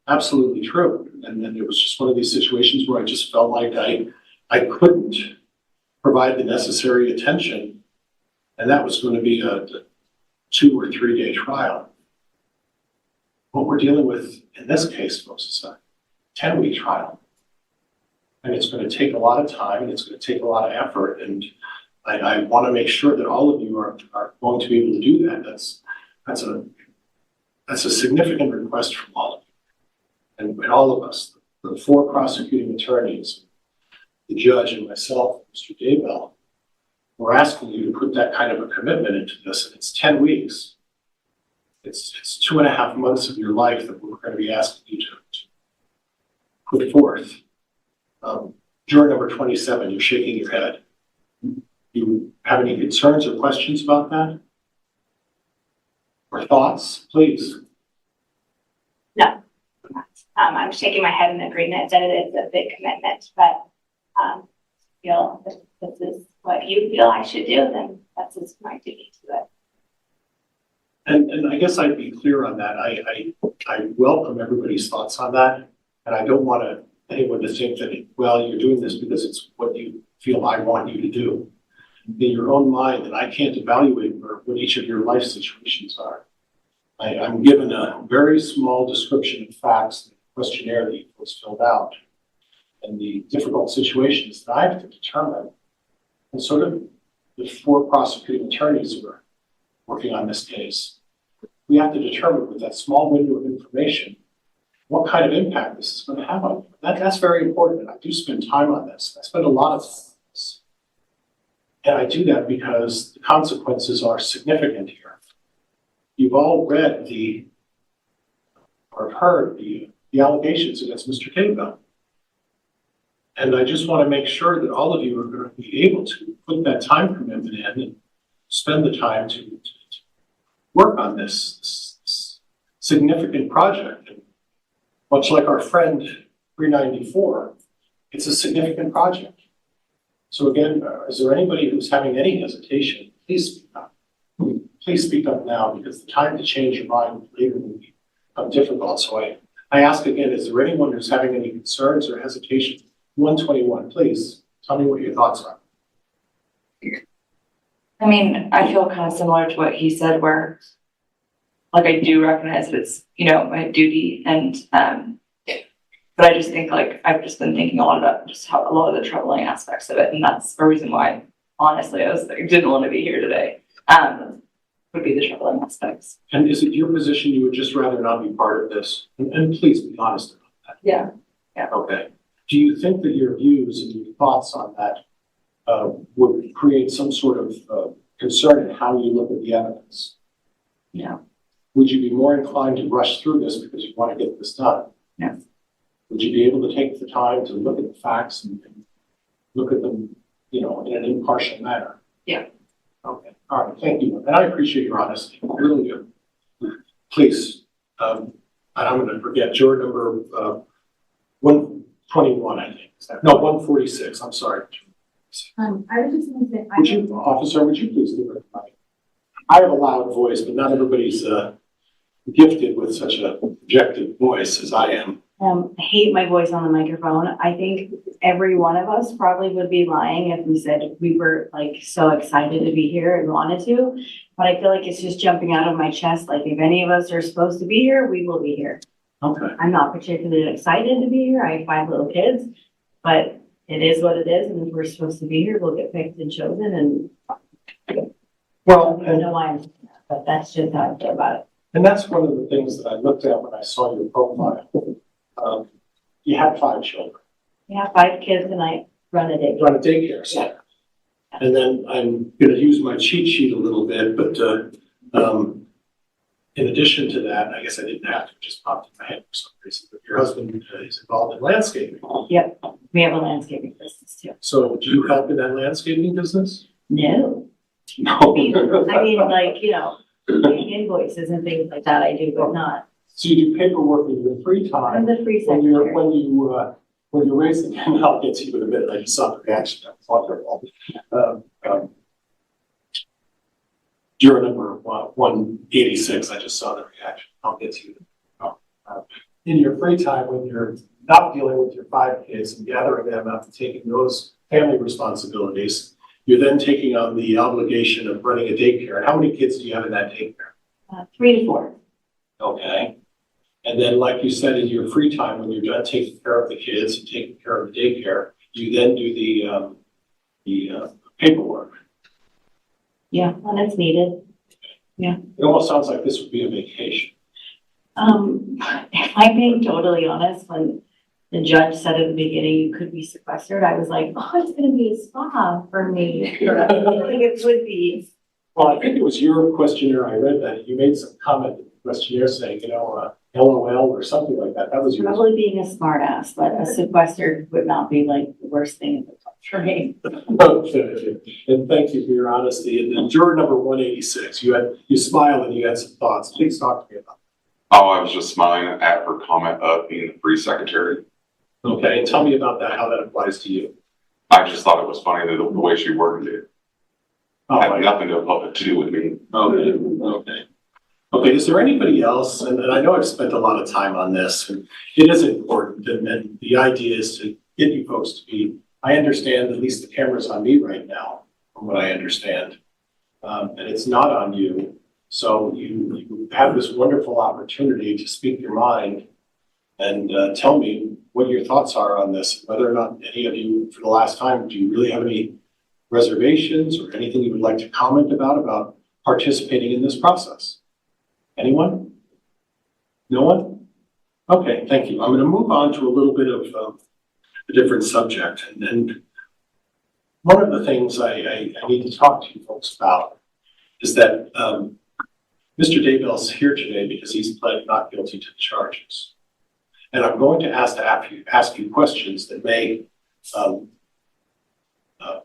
absolutely true. And then it was just one of these situations where I just felt like I couldn't provide the necessary attention. And that was going to be a 2 or 3 day trial. What we're dealing with in this case, folks, is a 10-week trial. And it's going to take a lot of time, and it's going to take a lot of effort. And I want to make sure that all of you are going to be able to do that. That's a significant request from all of you. And all of us, the 4 prosecuting attorneys, the judge and myself, Mr. Daybell, we're asking you to put that kind of a commitment into this. And it's 10 weeks. It's 2.5 months of your life that we're going to be asking you to put forth. Juror number 27, you're shaking your head. Do you have any concerns or questions about that? Or thoughts, please? No. I'm shaking my head in agreement that it is a big commitment, but feel if this is what you feel I should do, then that's just my duty to it. And I guess I'd be clear on that. I welcome everybody's thoughts on that, and I don't want anyone to think that, well, you're doing this because it's what you feel I want you to do. In your own mind, and I can't evaluate what each of your life situations are. I'm given a very small description of facts in the questionnaire that you folks filled out, and the difficult situations that I have to determine. And sort of the 4 prosecuting attorneys were working on this case. We have to determine with that small window of information, what kind of impact this is going to have on you. That's very important. And I do spend time on this. I spend a lot of time on this. And I do that because the consequences are significant here. You've all read or heard the allegations against Mr. Daybell. And I just want to make sure that all of you are going to be able to put that time commitment in and spend the time to work on this significant project. And much like our friend 394, it's a significant project. So again, is there anybody who's having any hesitation? Please speak up. Please speak up now, because the time to change your mind later will become difficult. So I ask again, is there anyone who's having any concerns or hesitation? 121, please tell me what your thoughts are. I mean, I feel kind of similar to what he said, where like I do recognize that it's, you know, my duty, and but I just think like I've just been thinking a lot about just how a lot of the troubling aspects of it, and that's a reason why honestly I didn't want to be here today. Would be the troubling aspects. And is it your position you would just rather not be part of this? And please be honest about that. Yeah. Okay. Do you think that your views and your thoughts on that would create some sort of concern in how you look at the evidence? Yeah. Would you be more inclined to rush through this because you want to get this done? Yes. Would you be able to take the time to look at the facts and look at them, you know, in an impartial manner? Yeah. Okay. All right. Thank you. And I appreciate your honesty. I really do. Please. And I'm going to forget juror number 121, I think. No, 146. I'm sorry. I was just going to say, Officer, would you please give her the mic? I have a loud voice, but not everybody's gifted with such a projected voice as I am. I hate my voice on the microphone. I think every one of us probably would be lying if we said we were like so excited to be here and wanted to, but I feel like it's just jumping out of my chest. Like if any of us are supposed to be here, we will be here. Okay. I'm not particularly excited to be here. I have 5 little kids, but it is what it is. And if we're supposed to be here, we'll get picked and chosen. And well, I don't know why I'm saying that, but that's just how I feel about it. And that's one of the things that I looked at when I saw your profile. You have 5 children. We have 5 kids and I run a daycare. Run a daycare center. Yeah. And then I'm going to use my cheat sheet a little bit, but in addition to that, I guess I didn't have to, just popped in my head for some reason, but your husband is involved in landscaping. Yep. We have a landscaping business too. So do you help in that landscaping business? No. No. I mean, like, you know, invoices and things like that I do, but not. So you do paperwork in your free time. I'm the free when secretary. When you're raising, and I'll get to you in a minute. I just saw the reaction. That was wonderful. Juror number 186. I just saw the reaction. I'll get to you. In your free time, when you're not dealing with your 5 kids and gathering them up and taking those family responsibilities, you're then taking on the obligation of running a daycare. And how many kids do you have in that daycare? 3 to 4. Okay. And then, like you said, in your free time, when you're done taking care of the kids and taking care of the daycare, you then do the paperwork. Yeah, when it's needed. Yeah. It almost sounds like this would be a vacation. If I'm being totally honest, when the judge said at the beginning you could be sequestered, I was like, oh, it's going to be a spa for me. I think it would be. Well, I think it was your questionnaire. I read that you made some comment in the questionnaire saying, you know, LOL or something like that. That was yours. Probably being a smart ass, but a sequestered would not be like the worst thing in the country. Okay. And thank you for your honesty. And then juror number 186, you smiled and you had some thoughts. Please talk to me about that. Oh, I was just smiling at her comment of being the free secretary. Okay, and tell me about that, how that applies to you. I just thought it was funny the way she worded it. Oh, Had nothing to do with me. Okay, is there anybody else, and I know I've spent a lot of time on this, and it is important, and the idea is to get you folks to be, I understand at least the camera's on me right now, from what I understand, and it's not on you, so you have this wonderful opportunity to speak your mind and tell me what your thoughts are on this, whether or not any of you, for the last time, do you really have any reservations or anything you would like to comment about participating in this process? Anyone? No one? Okay, thank you. I'm going to move on to a little bit of a different subject. And one of the things I need to talk to you folks about is that Mr. Daybell's here today because he's pled not guilty to the charges. And I'm going to ask you questions that may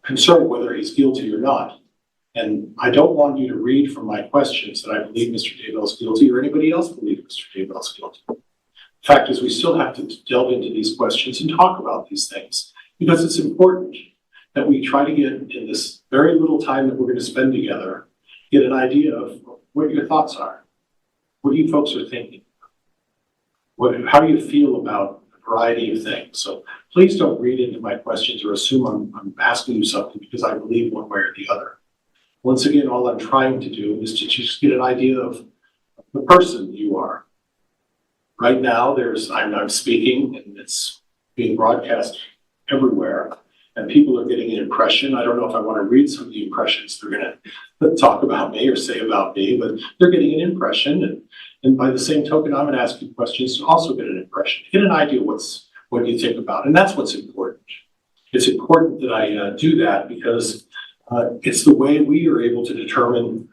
concern whether he's guilty or not. And I don't want you to read from my questions that I believe Mr. Daybell's guilty or anybody else believes Mr. Daybell's guilty. The fact is, we still have to delve into these questions and talk about these things because it's important that we try to get, in this very little time that we're going to spend together, get an idea of what your thoughts are, what you folks are thinking, how do you feel about a variety of things. So please don't read into my questions or assume I'm asking you something because I believe one way or the other. Once again, all I'm trying to do is to just get an idea of the person you are. Right now, I'm speaking and it's being broadcast everywhere, and people are getting an impression. I don't know if I want to read some of the impressions they're going to talk about me or say about me, but they're getting an impression. And by the same token, I'm going to ask you questions to also get an impression, get an idea what you think about. And that's what's important. It's important that I do that because it's the way we are able to determine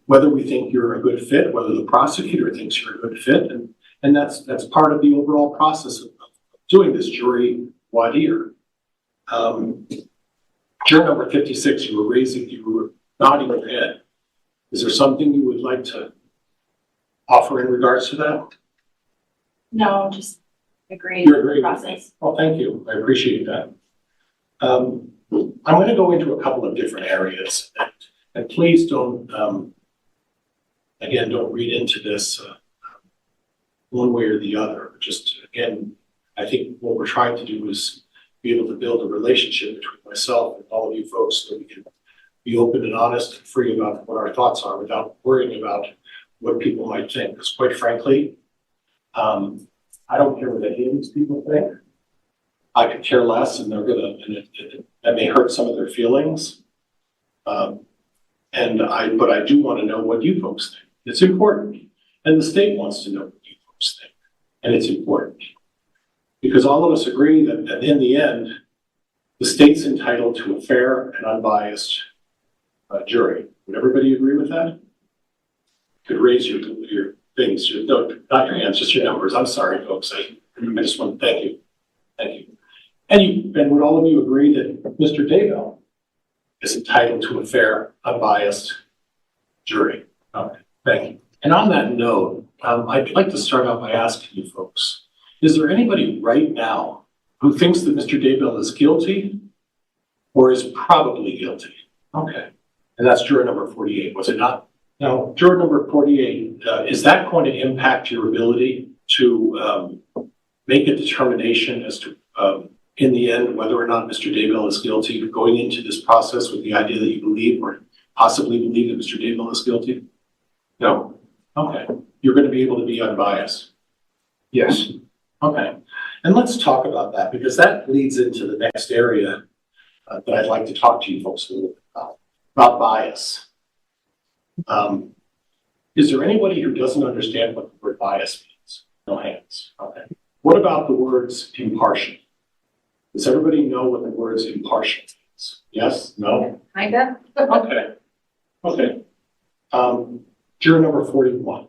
whether we think you're a good fit, whether the prosecutor thinks you're a good fit. And that's part of the overall process of doing this jury voir dire. Juror number 56, you were nodding your head. Is there something you would like to offer in regards to that? No, just agreeing You're with the agreeing. process. Well, thank you. I appreciate that. I'm going to go into a couple of different areas, and please don't read into this one way or the other. Just again, I think what we're trying to do is be able to build a relationship between myself and all of you folks so we can be open and honest and free about what our thoughts are without worrying about what people might think. Because quite frankly, I don't care what any of these people think. I could care less, and that may hurt some of their feelings. But I do want to know what you folks think. It's important. And the state wants to know what you folks think. And it's important. Because all of us agree that in the end, the state's entitled to a fair and unbiased jury. Would everybody agree with that? You could raise your things, not your hands, just your numbers. I'm sorry, folks. I just want to thank you. Thank you. And would all of you agree that Mr. Daybell is entitled to a fair, unbiased jury? Okay, thank you. And on that note, I'd like to start out by asking you folks, is there anybody right now who thinks that Mr. Daybell is guilty or is probably guilty? Okay, and that's juror number 48, was it not? Now, juror number 48, is that going to impact your ability to make a determination as to, in the end, whether or not Mr. Daybell is guilty, going into this process with the idea that you believe or possibly believe that Mr. Daybell is guilty? No. Okay. You're going to be able to be unbiased? Yes. Okay. And let's talk about that because that leads into the next area that I'd like to talk to you folks a little bit about bias. Is there anybody who doesn't understand what the word bias means? No hands. Okay. What about the words impartial? Does everybody know what the words impartial means? Yes? No? Kinda. Okay. Okay. Juror number 41.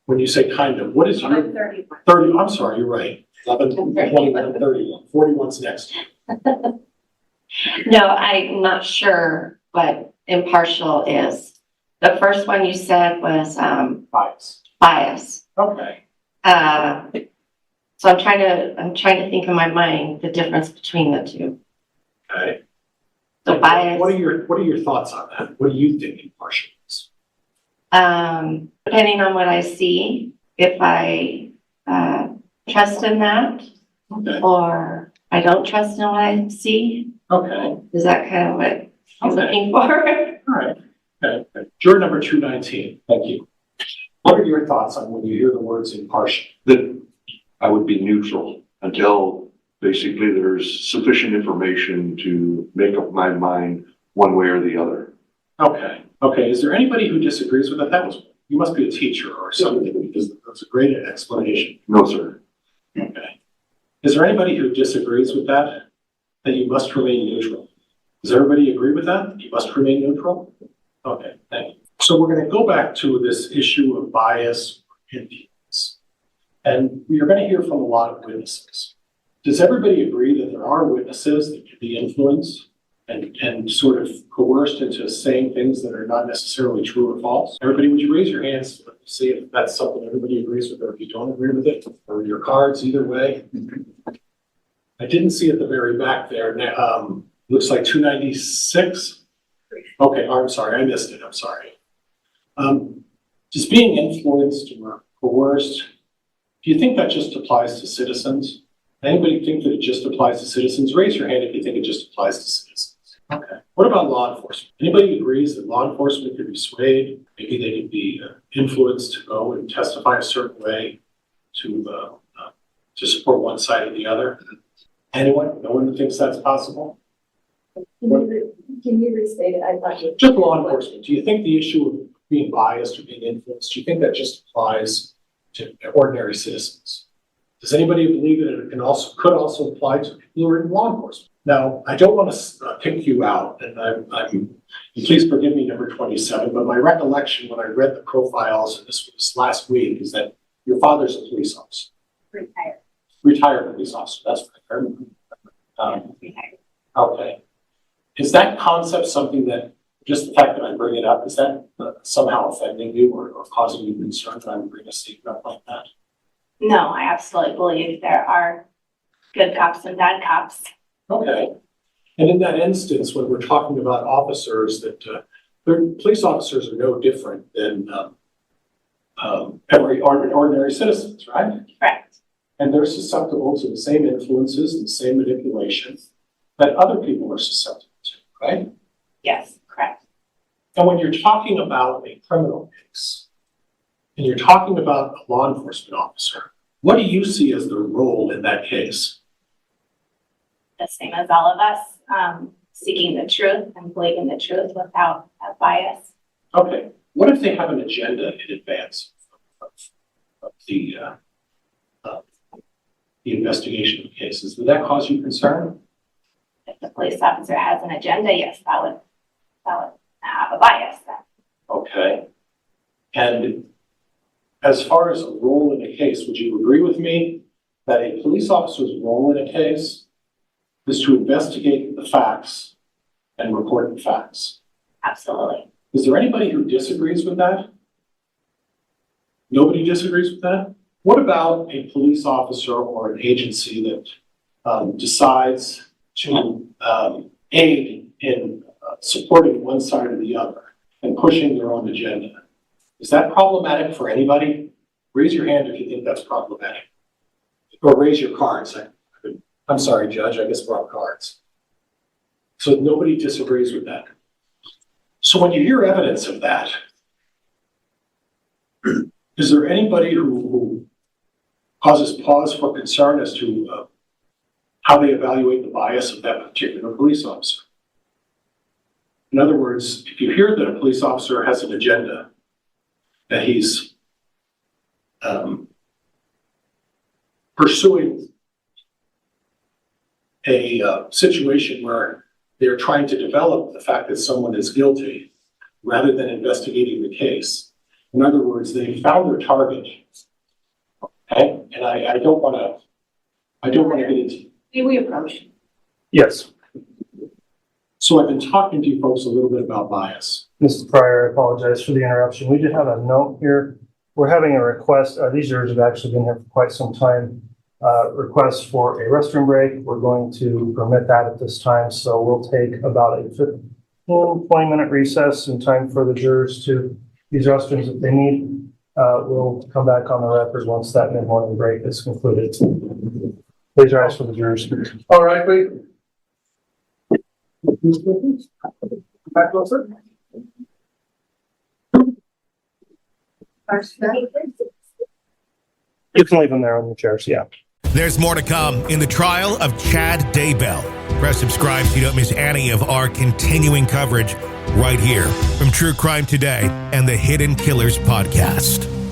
When you say kind of, what is your 31. 30? I'm sorry, you're right. 11, 21, 31. 41's next. No, I'm not sure what impartial is. The first one you said was bias. Okay. So I'm trying to think in my mind the difference between the two. Okay. So bias. What are your thoughts on that? What do you think impartial is? Depending on what I see, if I trust in that, okay, or I don't trust in what I see. Okay. Is that kind of what I'm looking for? All right. Okay. Juror number 219. Thank you. What are your thoughts on when you hear the words impartial? That I would be neutral until basically there's sufficient information to make up my mind one way or the other. Okay. Is there anybody who disagrees with that? You must be a teacher or something, because that's a great explanation. No, sir. Okay. Is there anybody who disagrees with that you must remain neutral? Does everybody agree with that? You must remain neutral? Okay, thank you. So we're going to go back to this issue of bias or influence. And you're going to hear from a lot of witnesses. Does everybody agree that there are witnesses that can be influenced and sort of coerced into saying things that are not necessarily true or false? Everybody, would you raise your hands to see if that's something everybody agrees with, or if you don't agree with it, or your cards, either way? I didn't see at the very back there. Looks like 296. Okay, I'm sorry, I missed it. I'm sorry. Just being influenced or coerced, do you think that just applies to citizens? Anybody think that it just applies to citizens? Raise your hand if you think it just applies to citizens. Okay. What about law enforcement? Anybody agrees that law enforcement could be swayed? Maybe they could be influenced to go and testify a certain way to support one side or the other? Anyone? No one thinks that's possible? Can you restate it? I thought you. Just law enforcement. Do you think the issue of being biased or being influenced, do you think that just applies to ordinary citizens? Does anybody believe that it could also apply to people who are in law enforcement? Now, I don't want to pick you out, and please forgive me, number 27, but my recollection when I read the profiles, and this was last week, is that your father's a police officer. Retired police officer, that's what I remember. Retired. Okay. Is that concept something that, just the fact that I bring it up, is that somehow offending you or causing you concern that I'm bringing a statement up like that? No, I absolutely believe there are good cops and bad cops. Okay. And in that instance, when we're talking about officers, that police officers are no different than every ordinary citizens, right? Correct. And they're susceptible to the same influences and the same manipulation that other people are susceptible to, right? Yes, correct. And when you're talking about a criminal case, and you're talking about a law enforcement officer, what do you see as their role in that case? The same as all of us, seeking the truth and believing the truth without a bias. Okay. What if they have an agenda in advance of the investigation of cases? Would that cause you concern? If the police officer has an agenda, yes, that would have a bias then. Okay. And as far as a role in a case, would you agree with me that a police officer's role in a case is to investigate the facts and report the facts? Absolutely. Is there anybody who disagrees with that? Nobody disagrees with that? What about a police officer or an agency that decides to aid in supporting one side or the other and pushing their own agenda? Is that problematic for anybody? Raise your hand if you think that's problematic. Or raise your cards. I'm sorry, Judge, I guess we're on cards. So nobody disagrees with that. So when you hear evidence of that, is there anybody who causes pause for concern as to how they evaluate the bias of that particular police officer? In other words, if you hear that a police officer has an agenda, that he's pursuing a situation where they're trying to develop the fact that someone is guilty rather than investigating the case. In other words, they found their target. Okay? And I don't want to get into. May we approach? Yes. So I've been talking to you folks a little bit about bias. Mr. Pryor, I apologize for the interruption. We did have a note here. We're having a request. These jurors have actually been here for quite some time. Request for a restroom break. We're going to permit that at this time. So we'll take about a 15-20-minute recess in time for the jurors to use restrooms if they need. We'll come back on the record once that mid-morning break is concluded. Please rise for the jurors. All right, wait. Back closer. You can leave them there on the chairs, yeah. There's more to come in the trial of Chad Daybell. Press subscribe so you don't miss any of our continuing coverage. right here from True Crime Today and the Hidden Killers podcast.